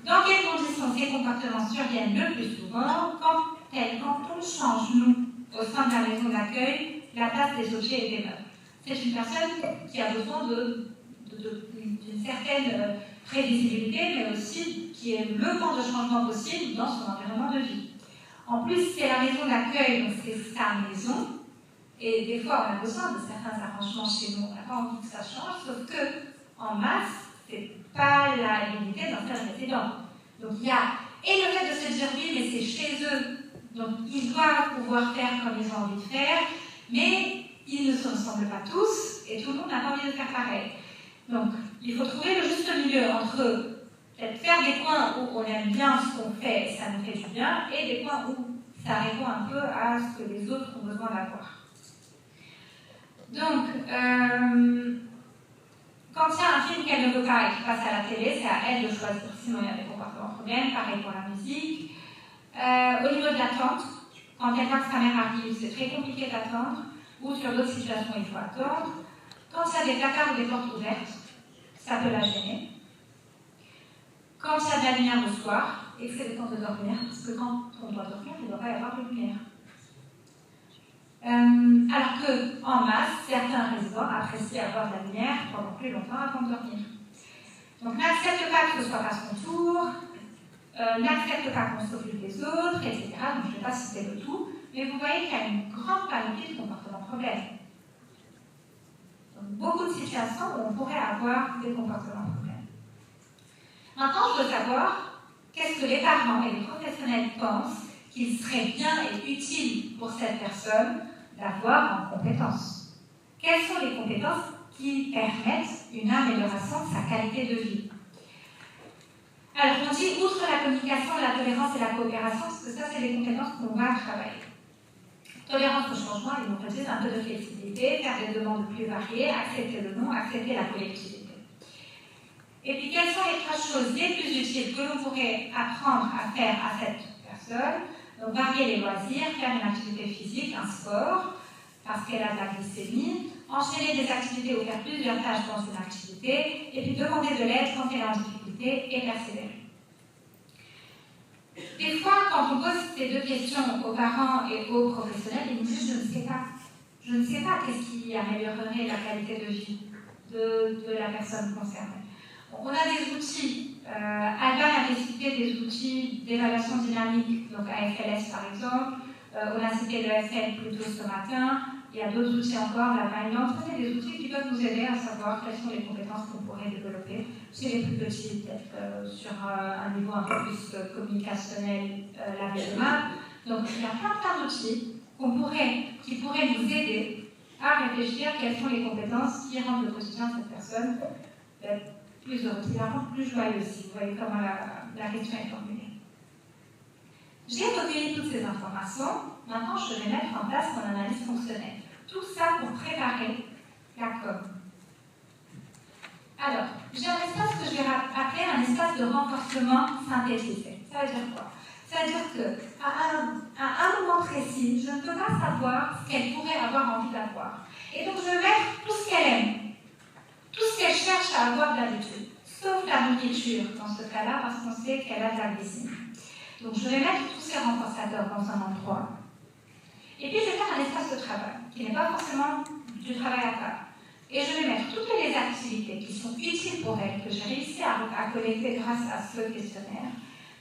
Dans quelles conditions ces comportements surviennent le plus souvent? Quand on change, nous, au sein de la maison d'accueil, la place des objets et des meubles. C'est une personne qui a besoin de d'une certaine prévisibilité, mais aussi qui est le camp de changement possible dans son environnement de vie. En plus, c'est la maison d'accueil, donc c'est sa maison. Et des fois, on a besoin de certains arrangements chez nous. On n'a pas envie que ça change, sauf que en masse, c'est pas la limité d'un tel résident. Donc il y a et le fait de se dire oui, mais c'est chez eux, donc ils doivent pouvoir faire comme ils ont envie de faire, mais ils ne se ressemblent pas tous et tout le monde n'a pas envie de faire pareil. Donc il faut trouver le juste milieu entre peut-être faire des coins où on aime bien ce qu'on fait et ça nous fait du bien, et des coins où ça répond un peu à ce que les autres ont besoin d'avoir. Donc, quand il y a un film qu'elle ne veut pas et qui passe à la télé, c'est à elle de choisir, sinon il y a des comportements problèmes, pareil pour la musique. Au niveau de l'attente, quand elle voit que sa mère arrive, c'est très compliqué d'attendre, ou sur d'autres situations, il faut attendre. Quand il y a des placards ou des portes ouvertes, ça peut la gêner. Quand il y a de la lumière le soir, et que c'est le temps de dormir, parce que quand on doit dormir, il ne doit pas y avoir de lumière. Alors qu'en masse, certains résidents apprécient avoir de la lumière pendant plus longtemps avant de dormir. Donc n'accepte pas que ce soit pas son tour, n'accepte pas qu'on s'occupe des autres, etc. Donc je ne vais pas citer le tout, mais vous voyez qu'il y a une grande panoplie de comportements problèmes. Donc beaucoup de situations où on pourrait avoir des comportements problèmes. Maintenant, je veux savoir qu'est-ce que les parents et les professionnels pensent qu'il serait bien et utile pour cette personne d'avoir en compétences. Quelles sont les compétences qui permettent une amélioration de sa qualité de vie? Alors, on dit, outre la communication, la tolérance et la coopération, parce que ça, c'est les compétences qu'on va travailler. Tolérance au changement, ils nous précisent un peu de flexibilité, faire des demandes plus variées, accepter le non, accepter la collectivité. Et puis, quelles sont les 3 choses les plus utiles que l'on pourrait apprendre à faire à cette personne? Donc, varier les loisirs, faire une activité physique, un sport, parce qu'elle a de la glycémie, enchaîner des activités ou faire plusieurs tâches dans une activité, et puis demander de l'aide quand elle est en difficulté et persévérer. Des fois, quand on pose ces 2 questions aux parents et aux professionnels, ils nous disent « je ne sais pas ». Je ne sais pas qu'est-ce qui améliorerait la qualité de vie de la personne concernée. On a des outils, Alban avait cité des outils d'évaluation dynamique, donc AFLS par exemple, on a cité le FN plus tôt ce matin, il y a d'autres outils encore, la Violence, c'est des outils qui peuvent nous aider à savoir quelles sont les compétences qu'on pourrait développer chez les plus petits, peut-être sur un niveau un peu plus communicationnel, la VMA. Donc il y a plein d'outils qui pourraient nous aider à réfléchir quelles sont les compétences qui rendent le quotidien de cette personne plus heureuse, qui la rend plus joyeuse, si vous voyez comment la question est formulée. J'ai recueilli toutes ces informations, maintenant je vais mettre en place mon analyse fonctionnelle. Tout ça pour préparer la com. Alors, j'ai un espace que je vais appeler un espace de renforcement synthétisé. Ça veut dire quoi? Ça veut dire qu'à un moment précis, je ne peux pas savoir ce qu'elle pourrait avoir envie d'avoir. Et donc je vais mettre tout ce qu'elle aime. Tout ce qu'elle cherche à avoir d'habitude, sauf la nourriture dans ce cas-là, parce qu'on sait qu'elle a de la glycémie. Donc je vais mettre tous ces renforçateurs dans un endroit. Et puis je vais faire un espace de travail, qui n'est pas forcément du travail à table. Et je vais mettre toutes les activités qui sont utiles pour elle, que j'ai réussi à collecter grâce à ce questionnaire.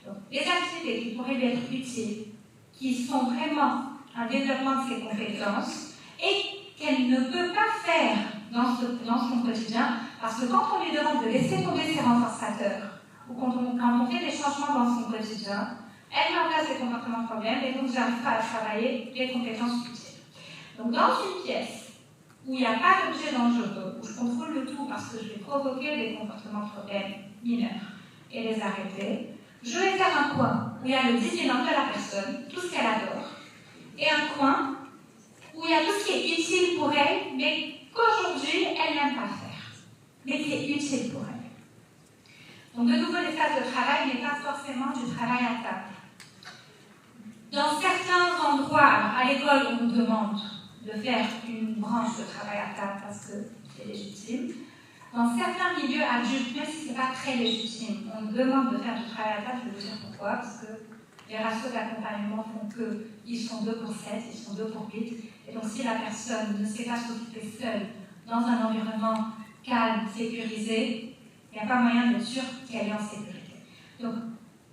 Donc les activités qui pourraient lui être utiles, qui sont vraiment un développement de ses compétences, et qu'elle ne peut pas faire dans son quotidien, parce que quand on lui demande de laisser tomber ses renforçateurs, ou quand on fait des changements dans son quotidien, elle met en place des comportements problèmes, et donc j'arrive pas à travailler les compétences utiles. Donc dans une pièce où il n'y a pas d'objet dangereux, où je contrôle le tout parce que je vais provoquer des comportements problèmes mineurs et les arrêter, je vais faire un coin où il y a le Disneyland de la personne, tout ce qu'elle adore, et un coin où il y a tout ce qui est utile pour elle, mais qu'aujourd'hui, elle n'aime pas faire, mais qui est utile pour elle. Donc, de nouveau, l'espace de travail n'est pas forcément du travail à table. Dans certains endroits, à l'école, on nous demande de faire une branche de travail à table parce que c'est légitime. Dans certains milieux adultes, même si ce n'est pas très légitime, on nous demande de faire du travail à table, je vais vous dire pourquoi, parce que les ratios d'accompagnement font qu'ils sont 2 pour 7, ils sont 2 pour 8. Et donc, si la personne ne sait pas s'occuper seule dans un environnement calme, sécurisée, il n'y a pas moyen d'être sûr qu'elle est en sécurité. Donc,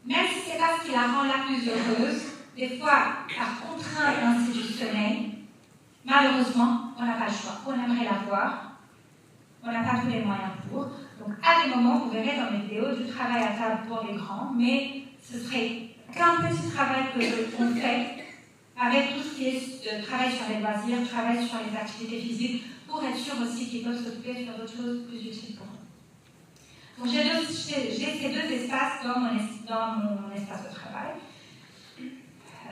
même si ce n'est pas ce qui la rend la plus heureuse, des fois, par contrainte institutionnelle, malheureusement, on n'a pas le choix. On aimerait la voir, on n'a pas tous les moyens pour. Donc, à des moments, vous verrez dans mes vidéos du travail à table pour les grands, mais ce serait qu'un petit travail qu'on fait avec tout ce qui est travail sur les loisirs, travail sur les activités physiques, pour être sûr aussi qu'ils peuvent s'occuper sur d'autres choses plus utiles pour eux. Donc, j'ai ces deux espaces dans mon espace de travail.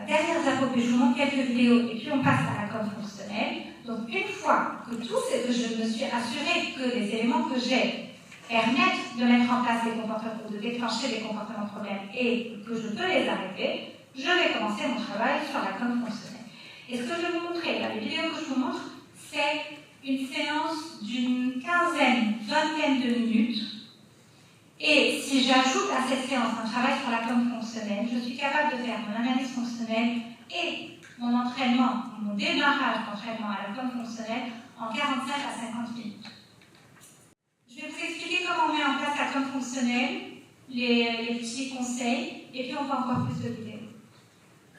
Derrière Zapo, je vous montre quelques vidéos et puis on passe à la com fonctionnelle. Donc, une fois que je me suis assurée que les éléments que j'ai permettent de mettre en place des comportements ou de déclencher des comportements problèmes et que je peux les arrêter, je vais commencer mon travail sur la com fonctionnelle. Et ce que je vais vous montrer, la vidéo que je vous montre, c'est une séance d'une vingtaine de minutes. Et si j'ajoute à cette séance un travail sur la com fonctionnelle, je suis capable de faire mon analyse fonctionnelle et mon entraînement, mon démarrage d'entraînement à la com fonctionnelle en 45 à 50 minutes. Je vais vous expliquer comment on met en place la com fonctionnelle, les petits conseils, et puis on voit encore plus de vidéos.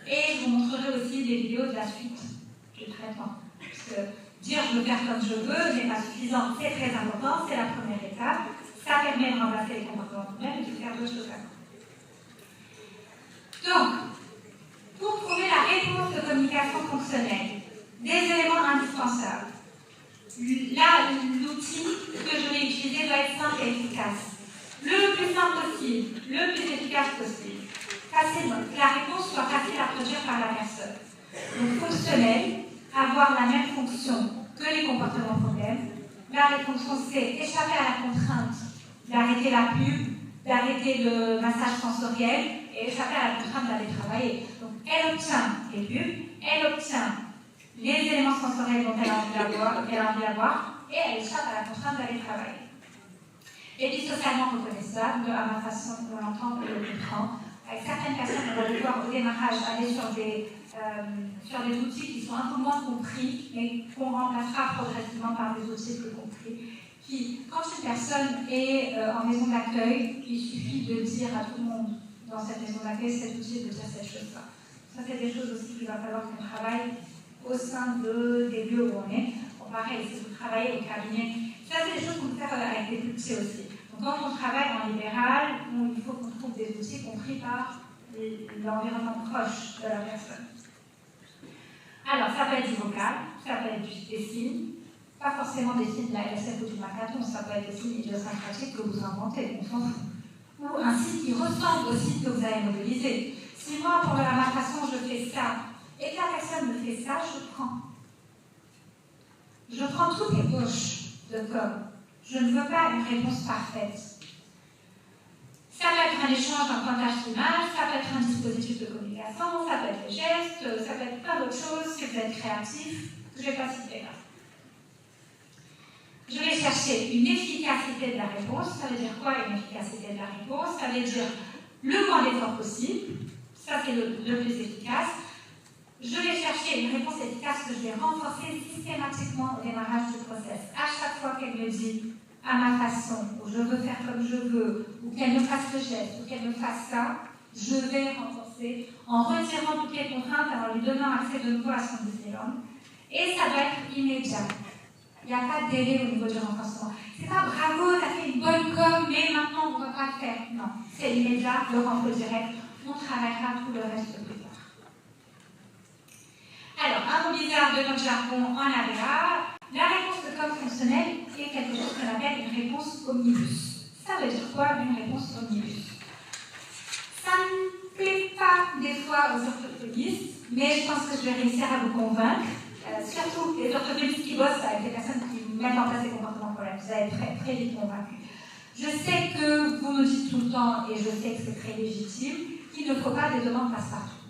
Et je vous montrerai aussi des vidéos de la suite du traitement. Parce que dire je veux faire comme je veux n'est pas suffisant, c'est très important, c'est la première étape. Ça permet de remplacer les comportements problèmes et de faire d'autres choses à côté. Donc, pour trouver la réponse de communication fonctionnelle, des éléments indispensables. Là, l'outil que je vais utiliser doit être simple et efficace. Le plus simple possible, le plus efficace possible. Que la réponse soit facile à produire par la personne. Donc, fonctionnel, avoir la même fonction que les comportements problèmes. La fonction, c'est échapper à la contrainte d'arrêter la pub, d'arrêter le massage sensoriel et échapper à la contrainte d'aller travailler. Donc, elle obtient les pubs, elle obtient les éléments sensoriels dont elle a envie d'avoir et elle échappe à la contrainte d'aller travailler. Et puis, socialement reconnaissable, à ma façon, on l'entend et on le comprend. Avec certaines personnes, on va devoir au démarrage aller sur des outils qui sont un peu moins compris, mais qu'on remplacera progressivement par des outils plus compris. Quand une personne est en maison d'accueil, il suffit de dire à tout le monde dans cette maison d'accueil cet outil de dire cette chose-là. Ça, c'est des choses aussi qu'il va falloir qu'on travaille au sein des lieux où on est. Bon, pareil, si vous travaillez au cabinet, ça, c'est des choses qu'on peut faire avec des plus petits aussi. Donc, quand on travaille en libéral, il faut qu'on trouve des outils compris par l'environnement proche de la personne. Alors, ça peut être du vocal, ça peut être des signes. Pas forcément des signes de la LSF ou du Makaton, ça peut être des signes idiosyncratiques que vous inventez, on s'en fout. Ou un signe qui ressemble au signe que vous avez modélisé. Si moi, pour la façon, je fais ça, et que la personne me fait ça, je prends. Je prends toutes les poches de com. Je ne veux pas une réponse parfaite. Ça peut être un échange d'un pointage d'image, ça peut être un dispositif de communication, ça peut être des gestes, ça peut être plein d'autres choses, si vous êtes créatif, que je ne vais pas citer là. Je vais chercher une efficacité de la réponse. Ça veut dire quoi, une efficacité de la réponse? Ça veut dire le moins d'efforts possible. Ça, c'est le plus efficace. Je vais chercher une réponse efficace que je vais renforcer systématiquement au démarrage du process. À chaque fois qu'elle me dit à ma façon, ou je veux faire comme je veux, ou qu'elle me fasse ce geste, ou qu'elle me fasse ça, je vais renforcer en retirant toutes les contraintes, en lui donnant accès de nouveau à son Disneyland. Et ça doit être immédiat. Il n'y a pas de délai au niveau du renforcement. C'est pas bravo, t'as fait une bonne com, mais maintenant on ne va pas le faire. Non, c'est immédiat, le renfort direct. On travaillera tout le reste plus tard. Alors, un mot bizarre de notre jargon en ABA, la réponse de com fonctionnelle est quelque chose qu'on appelle une réponse omnibus. Ça veut dire quoi, une réponse omnibus? Ça ne plaît pas des fois aux orthophonistes, mais je pense que je vais réussir à vous convaincre. Surtout les orthophonistes qui bossent avec des personnes qui mettent en place des comportements problèmes. Vous allez être très vite convaincus. Je sais que vous nous dites tout le temps, et je sais que c'est très légitime, qu'il ne faut pas des demandes passe-partout.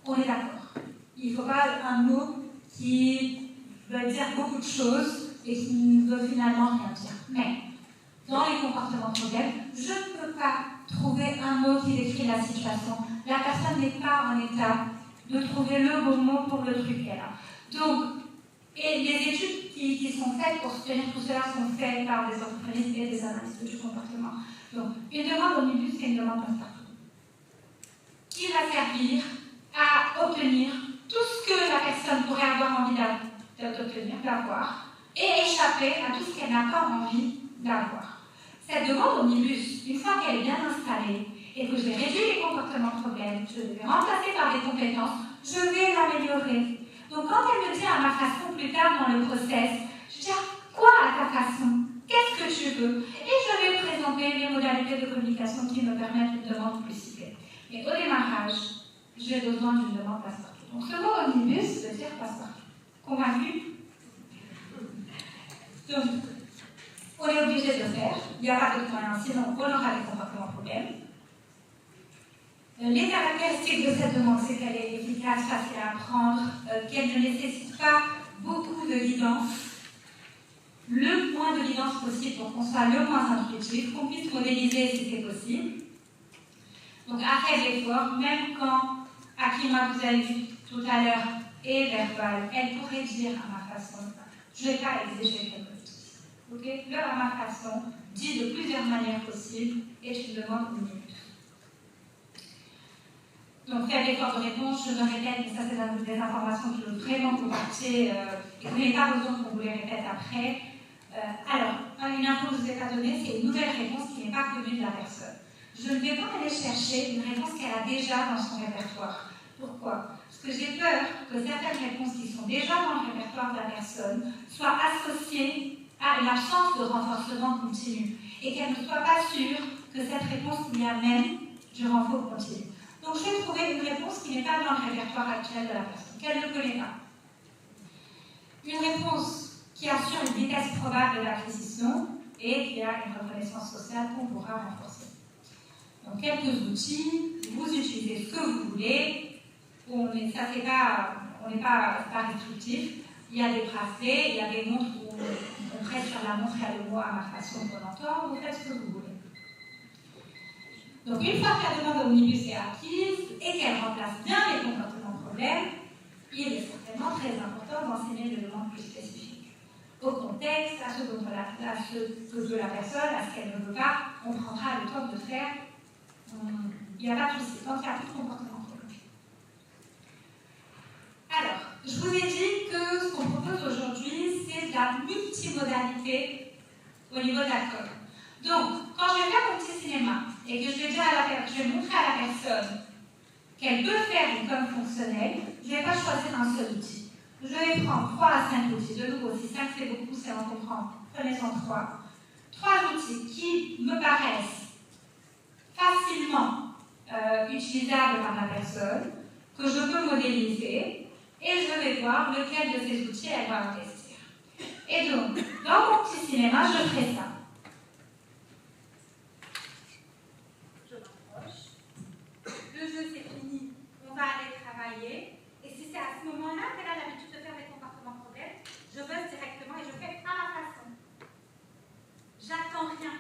On est d'accord. Il ne faut pas un mot qui veut dire beaucoup de choses et qui ne veut finalement rien dire. Mais, dans les comportements problèmes, je ne peux pas trouver un mot qui décrit la situation. La personne n'est pas en état de trouver le bon mot pour le truc qu'elle a. Donc, Et les études qui sont faites pour soutenir tout cela sont faites par des orthophonistes et des analystes du comportement. Donc, une demande omnibus, c'est une demande passe-partout, qui va servir à obtenir tout ce que la personne pourrait avoir envie d'obtenir, d'avoir, et échapper à tout ce qu'elle n'a pas envie d'avoir. Cette demande omnibus, une fois qu'elle est bien installée, et que j'ai réduit les comportements problèmes, je vais remplacer par des compétences, je vais l'améliorer. Donc quand elle me dit à ma façon plus tard dans le process, je dis quoi à ta façon? Qu'est-ce que tu veux? Et je vais présenter les modalités de communication qui me permettent une demande plus ciblée. Mais au démarrage, j'ai besoin d'une demande passe-partout. Donc ce mot omnibus veut dire passe-partout. Convaincu? Donc, on est obligé de le faire. Il n'y a pas d'autre moyen, sinon on aura des comportements problèmes. Les caractéristiques de cette demande, c'est qu'elle est efficace, facile à apprendre, qu'elle ne nécessite pas beaucoup de guidance, le moins de guidance possible pour qu'on soit le moins intuitif, qu'on puisse modéliser si c'est possible. Donc à faible effort, même quand Akima, vous avez vu tout à l'heure, est verbale, elle pourrait dire à ma façon, je ne vais pas exiger quelque chose. Okay? Le à ma façon, dit de plusieurs manières possibles, est une demande omnibus. Donc, faible effort de réponse, je me répète, mais ça, c'est des informations que je veux vraiment que vous partiez et que vous n'avez pas besoin qu'on vous les répète après. Alors, une info que je ne vous ai pas donnée, c'est une nouvelle réponse qui n'est pas connue de la personne. Je ne vais pas aller chercher une réponse qu'elle a déjà dans son répertoire. Pourquoi? Parce que j'ai peur que certaines réponses qui sont déjà dans le répertoire de la personne soient associées à une absence de renforcement continu et qu'elle ne soit pas sûre que cette réponse lui amène du renfort continu. Donc, je vais trouver une réponse qui n'est pas dans le répertoire actuel de la personne, qu'elle ne connaît pas. Une réponse qui assure une vitesse probable de l'acquisition et qui a une reconnaissance sociale qu'on pourra renforcer. Donc, quelques outils, vous utilisez ce que vous voulez. On n'est pas restrictif. Il y a des bracelets, il y a des montres où on presse sur la montre, il y a le mot à ma façon qu'on entend, vous faites ce que vous voulez. Donc, une fois que la demande omnibus est acquise et qu'elle remplace bien les comportements problèmes, il est certainement très important d'enseigner des demandes plus spécifiques. Au contexte, à ce que veut la personne, à ce qu'elle ne veut pas, on prendra le temps de faire. Il n'y a pas de souci, tant qu'il n'y a plus de comportement problème. Alors, je vous ai dit que ce qu'on propose aujourd'hui, c'est de la multimodalité au niveau de la com. Donc, quand je vais faire mon petit cinéma et que je vais montrer à la personne qu'elle peut faire une com fonctionnelle, je ne vais pas choisir un seul outil. Je vais prendre 3 à 5 outils. De nouveau, si 5 c'est beaucoup, c'est en comprendre. Prenez-en 3. 3 outils qui me paraissent facilement utilisables par la personne, que je peux modéliser, et je vais voir lequel de ces outils elle va investir. Et donc, dans mon petit cinéma, je ferai ça. Le jeu c'est fini, on va aller travailler. Et si c'est à ce moment-là qu'elle a l'habitude de faire des comportements problèmes, je bosse directement et je fais à ma façon. J'attends rien.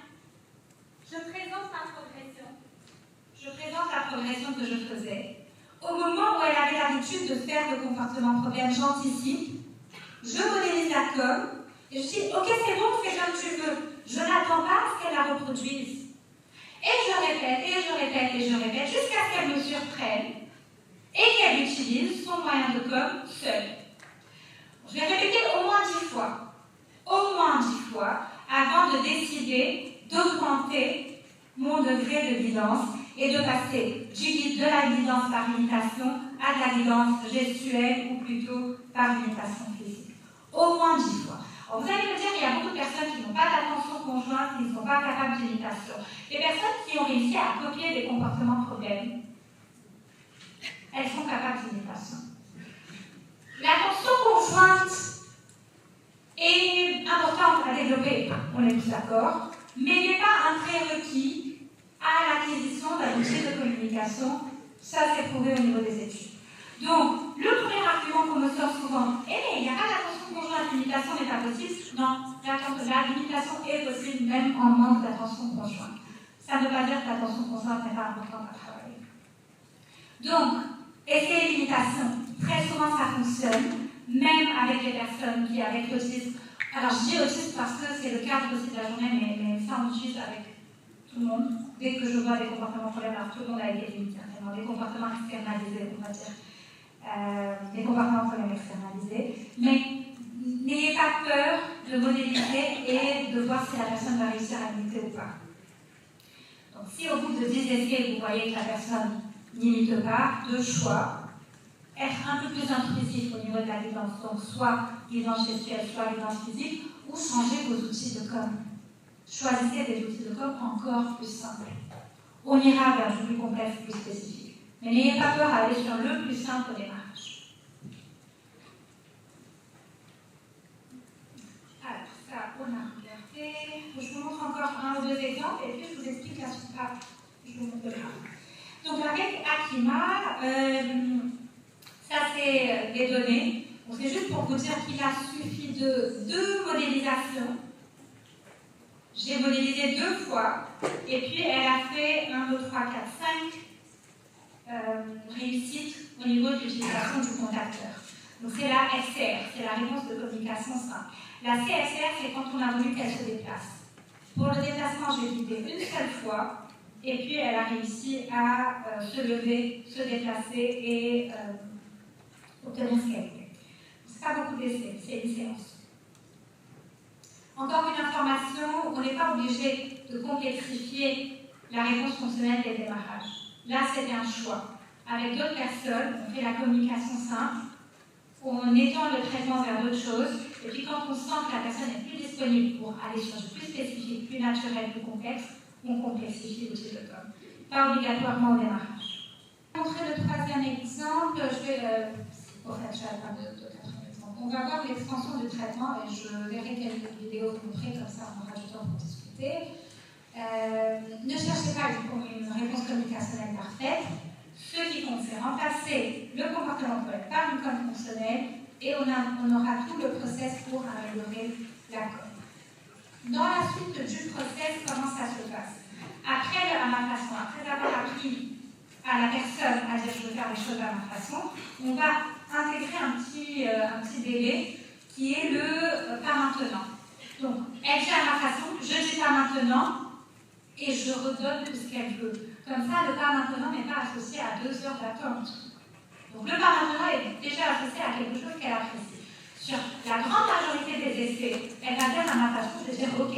Je présente ma progression. Je présente la progression que je faisais. Au moment où elle avait l'habitude de faire le comportement problème, j'anticipe. Je modélise la com. Et je dis, ok, c'est bon, fais comme tu veux. Je n'attends pas à ce qu'elle la reproduise. Et je répète, et je répète, et je répète, jusqu'à ce qu'elle me surprenne et qu'elle utilise son moyen de com seule. Je vais répéter au moins 10 fois. Au moins 10 fois, avant de décider d'augmenter mon degré de guidance et de passer de la guidance par imitation à de la guidance gestuelle ou plutôt par imitation physique. Au moins 10 fois. Alors vous allez me dire qu'il y a beaucoup de personnes qui n'ont pas d'attention conjointe, qui ne sont pas capables d'imitation. Les personnes qui ont réussi à copier des comportements problèmes, elles sont capables d'imitation. L'attention conjointe est importante à développer, on est tous d'accord, mais n'est pas un prérequis à l'acquisition d'un outil de communication. Ça, c'est prouvé au niveau des études. Donc, le premier argument qu'on me sort souvent, il n'y a pas d'attention conjointe, l'imitation n'est pas possible. Non, l'imitation est possible même en manque d'attention conjointe. Ça ne veut pas dire que l'attention conjointe n'est pas importante à travailler. Donc, essai et l'imitation, très souvent ça fonctionne, même avec avec les personnes qui, avec l'autisme, alors je dis autisme parce que c'est le cadre aussi de la journée, mais ça on utilise avec tout le monde. Dès que je vois des comportements problèmes, alors tout le monde a été limité, des comportements externalisés, on va dire. Des comportements problèmes externalisés. Mais n'ayez pas peur de modéliser et de voir si la personne va réussir à limiter ou pas. Donc si au bout de 10 essais, vous voyez que la personne n'imite pas, deux choix. Être un peu plus intrusif au niveau de la guidance, donc soit guidance gestuelle, soit guidance physique, ou changer vos outils de com. Choisissez des outils de com encore plus simples. On ira vers du plus complexe, plus spécifique. Mais n'ayez pas peur d'aller sur le plus simple au démarrage. Alors, ça, on a regardé. Je vous montre encore un ou deux exemples et puis je vous explique la suite. Je vous montre le graphe. Donc, avec Akima, ça c'est des données. C'est juste pour vous dire qu'il a suffi de 2 modélisations. J'ai modélisé 2 fois, et puis elle a fait 1, 2, 3, 4, 5 réussites au niveau de l'utilisation du contacteur. Donc c'est la SCR, c'est la réponse de communication simple. La CSR, c'est quand on a voulu qu'elle se déplace. Pour le déplacement, j'ai guidé une seule fois, et puis elle a réussi à se lever, se déplacer et obtenir ce qu'elle voulait. C'est pas beaucoup d'essais, c'est une séance. Encore une information, on n'est pas obligé de complexifier la réponse fonctionnelle des démarrages. Là, c'était un choix. Avec d'autres personnes, on fait la communication simple, on étend le traitement vers d'autres choses, et puis quand on sent que la personne est plus disponible pour aller sur du plus spécifique, plus naturel, plus complexe, on complexifie l'outil de com. Pas obligatoirement au démarrage. Je vais montrer le 3e exemple. Je vais, pour faire pas de 4e exemple. On va voir l'extension du traitement et je verrai quelques vidéos vous montrer, comme ça on aura du temps pour discuter. Ne cherchez pas une réponse communicationnelle parfaite. Ce qui compte, c'est remplacer le comportement problème par une com fonctionnelle et on aura tout le process pour améliorer la com. Dans la suite du process, comment ça se passe? Après ma façon, après avoir appris à la personne à dire je veux faire les choses à ma façon, on va intégrer un petit délai qui est le pas maintenant. Donc, elle dit à ma façon, je dis pas maintenant et je redonne tout ce qu'elle veut. Comme ça, le pas maintenant n'est pas associé à 2 heures d'attente. Donc, le pas maintenant est déjà associé à quelque chose qu'elle apprécie. Sur la grande majorité des essais, elle va dire à ma façon, je vais dire OK.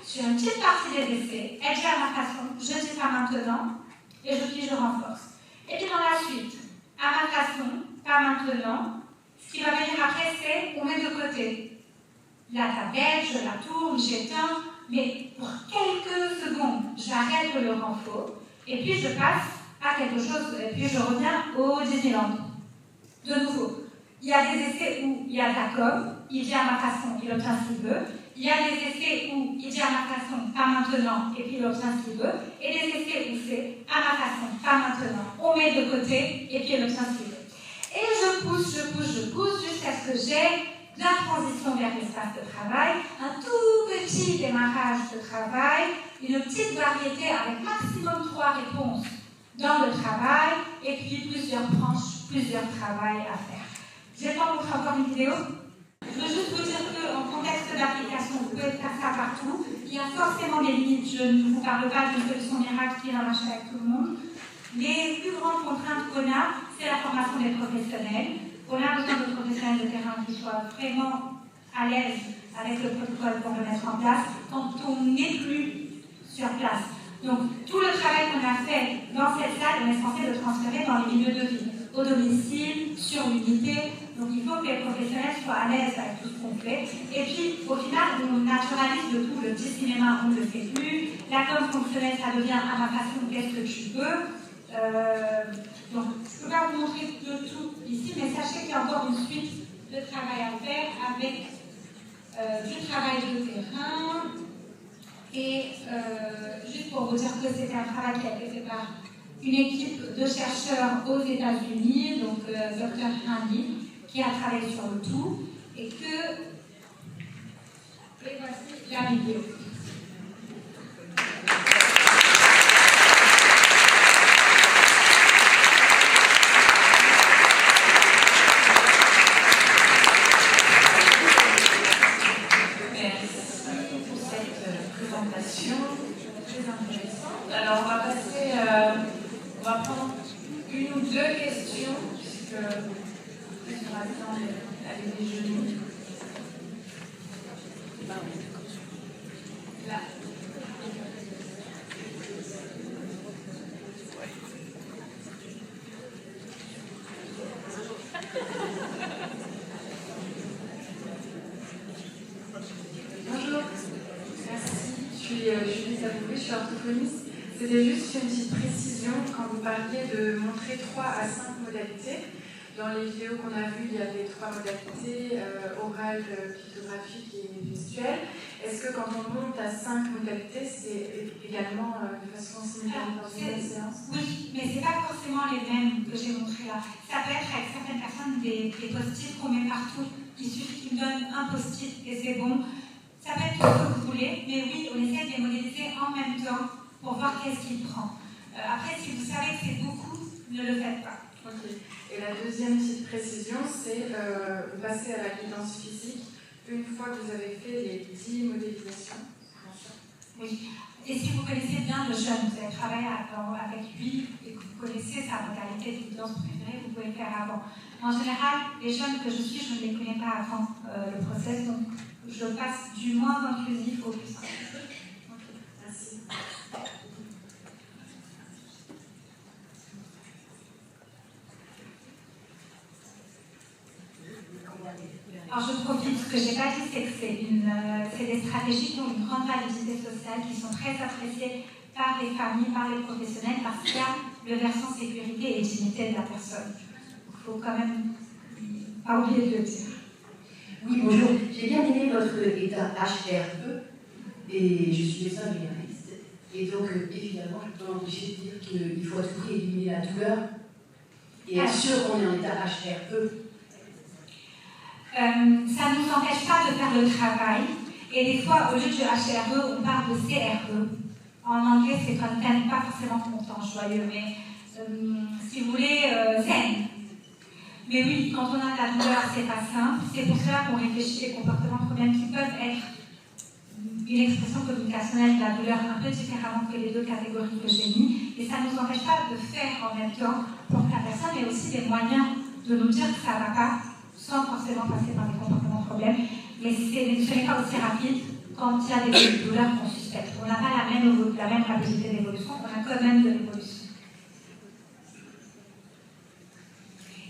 Sur une petite partie des essais, elle dit à ma façon, je dis pas maintenant et je renforce. Et puis dans la suite, à ma façon, pas maintenant, ce qui va venir après, c'est on met de côté la tablette, je la tourne, j'éteins, mais pour quelques secondes, j'arrête le renfort et puis je passe à quelque chose, et puis je reviens au Disneyland. De nouveau, il y a des essais où il y a de la com, il dit à ma façon, il obtient ce qu'il veut. Il y a des essais où il dit à ma façon, pas maintenant, et puis il obtient ce qu'il veut. Et des essais où c'est à ma façon, pas maintenant, on met de côté, et puis il obtient ce qu'il veut. Et je pousse, jusqu'à ce que j'ai de la transition vers l'espace de travail, un tout petit démarrage de travail, une petite variété avec maximum 3 réponses dans le travail, et puis plusieurs branches, plusieurs travails à faire. Je vais pas montrer encore une vidéo. Je veux juste vous dire qu'en contexte d'application, vous pouvez faire ça partout. Il y a forcément des limites. Je ne vous parle pas d'une solution miracle qui va marcher avec tout le monde. Les plus grandes contraintes qu'on a, c'est la formation des professionnels. On a besoin de professionnels de terrain qui soient vraiment à l'aise avec le protocole pour le mettre en place quand on n'est plus sur place. Donc, tout le travail qu'on a fait dans cette salle, on est censé le transférer dans les milieux de vie, au domicile, sur l'unité. Donc, il faut que les professionnels soient à l'aise avec tout ce qu'on fait. Et puis, au final, on naturalise le tout. Le petit cinéma, on ne le fait plus. La com fonctionnelle, ça devient à ma façon, qu'est-ce que tu veux. Donc, je ne peux pas vous montrer de tout ici, mais sachez qu'il y a encore une suite de travail à faire avec du travail de terrain. Et juste pour vous dire que c'était un travail qui a été fait par une équipe de chercheurs aux États-Unis, donc Dr. Handy, qui a travaillé sur le tout, et voici la vidéo. respiration avec les genoux. Là. Bonjour, merci. Je suis Julie Sabouvé, je suis orthophoniste. C'était juste une petite précision quand vous parliez de montrer 3 à 5 modalités. Dans les vidéos qu'on a vues, il y avait 3 modalités, orale, pictographique et gestuelle. Est-ce que quand on monte à 5 modalités, c'est également de façon simultanée dans une même séance? Oui, mais ce n'est pas forcément les mêmes que j'ai montrées là. Ça peut être avec certaines personnes des post-it qu'on met partout. Il suffit qu'ils me donnent un post-it et c'est bon. Ça peut être tout ce que vous voulez, mais oui, on essaie de les modéliser en même temps pour voir qu'est-ce qu'il prend. Après, si vous savez que c'est beaucoup, ne le faites pas. Ok. Et la deuxième petite précision, c'est passer à la guidance physique une fois que vous avez fait les 10 modélisations. Oui. Et si vous connaissez bien le jeune, vous avez travaillé avec lui et que vous connaissez sa modalité de guidance préférée, vous pouvez le faire avant. En général, les jeunes que je suis, je ne les connais pas avant le process, donc je passe du moins inclusif au plus simple. Okay, merci. Alors je profite, ce que je n'ai pas dit, c'est que c'est des stratégies qui ont une grande validité sociale, qui sont très appréciées par les familles, par les professionnels, parce qu'il y a le versant sécurité et dignité de la personne. Il faut quand même pas oublier de le dire. Oui, bonjour. J'ai bien aimé votre état HRE et je suis médecin généraliste. Et donc, évidemment, je ne peux pas m'empêcher de dire qu'il faut à tout prix éliminer la douleur et être sûr qu'on est en état HRE. Ça ne nous empêche pas de faire le travail. Et des fois, au lieu de HRE, on parle de CRE. En anglais, c'est content, pas forcément content, joyeux, mais si vous voulez, zen. Mais oui, quand on a de la douleur, c'est pas simple. C'est pour cela qu'on réfléchit les comportements de problèmes qui peuvent être une expression communicationnelle de la douleur un peu différemment que les deux catégories que j'ai mis. Et ça ne nous empêche pas de faire en même temps pour que la personne ait aussi des moyens de nous dire que ça ne va pas, sans forcément passer par des comportements de problème. Mais ce n'est pas aussi rapide quand il y a des douleurs qu'on suspecte. On n'a pas la même rapidité d'évolution, on a quand même de l'évolution.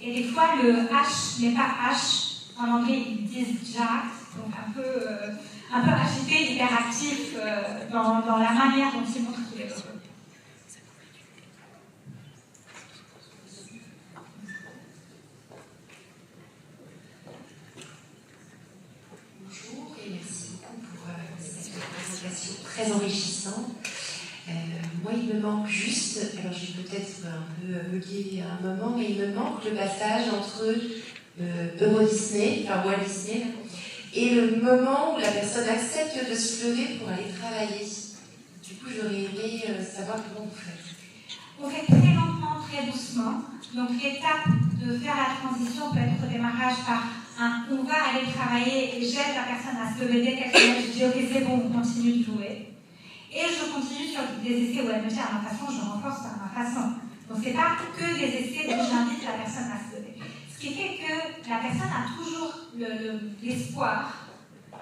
Et des fois, le H n'est pas H. En anglais, ils disent jack, donc un peu agité, hyperactif dans la manière dont ils montrent qu'il est heureux. Bonjour et merci beaucoup pour cette présentation très enrichissante. Moi, il me manque juste, alors je vais peut-être un peu bugger à un moment, mais il me manque le passage entre Euro Disney, enfin Walt Disney, et le moment où la personne accepte de se lever pour aller travailler. Du coup, j'aurais aimé savoir comment vous faites. On fait très lentement, très doucement. Donc l'étape de faire la transition peut être au démarrage par on va aller travailler et j'aide la personne à se lever dès qu'elle se lève. Je dis ok, c'est bon, on continue de jouer. Et je continue sur des essais où elle me dit à ma façon, je renforce à ma façon. Donc c'est pas que des essais où j'invite la personne à se lever. Ce qui fait que la personne a toujours l'espoir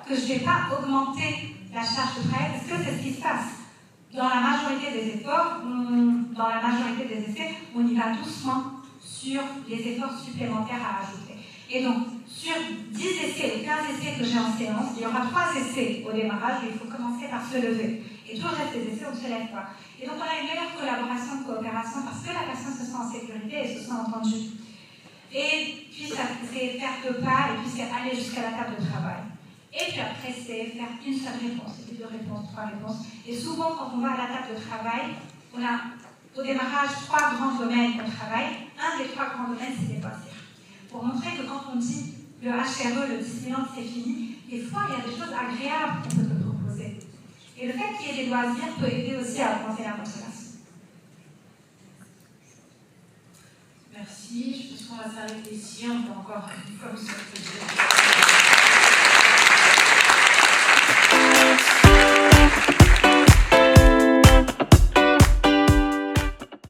que je ne vais pas augmenter la charge de travail, parce que c'est ce qui se passe. Dans la majorité des efforts, dans la majorité des essais, on y va doucement sur les efforts supplémentaires à ajouter. Et donc, sur 10 essais ou 15 essais que j'ai en séance, il y aura 3 essais au démarrage où il faut commencer par se lever. Et tout le reste des essais, on ne se lève pas. Et donc, on a une meilleure collaboration, coopération, parce que la personne se sent en sécurité et se sent entendue. Et puis, c'est faire 2 pas, et puis c'est aller jusqu'à la table de travail. Et puis après, c'est faire une seule réponse, et puis 2 réponses, 3 réponses. Et souvent, quand on va à la table de travail, on a au démarrage 3 grands domaines qu'on travaille. Un des 3 grands domaines, c'est les loisirs. Pour montrer que quand on dit le HRE, le Disneyland, c'est fini, des fois, il y a des choses agréables qu'on peut te proposer. Et le fait qu'il y ait des loisirs peut aider aussi à augmenter la motivation. Merci, je pense qu'on va s'arrêter ici, on peut encore une fois vous souhaiter.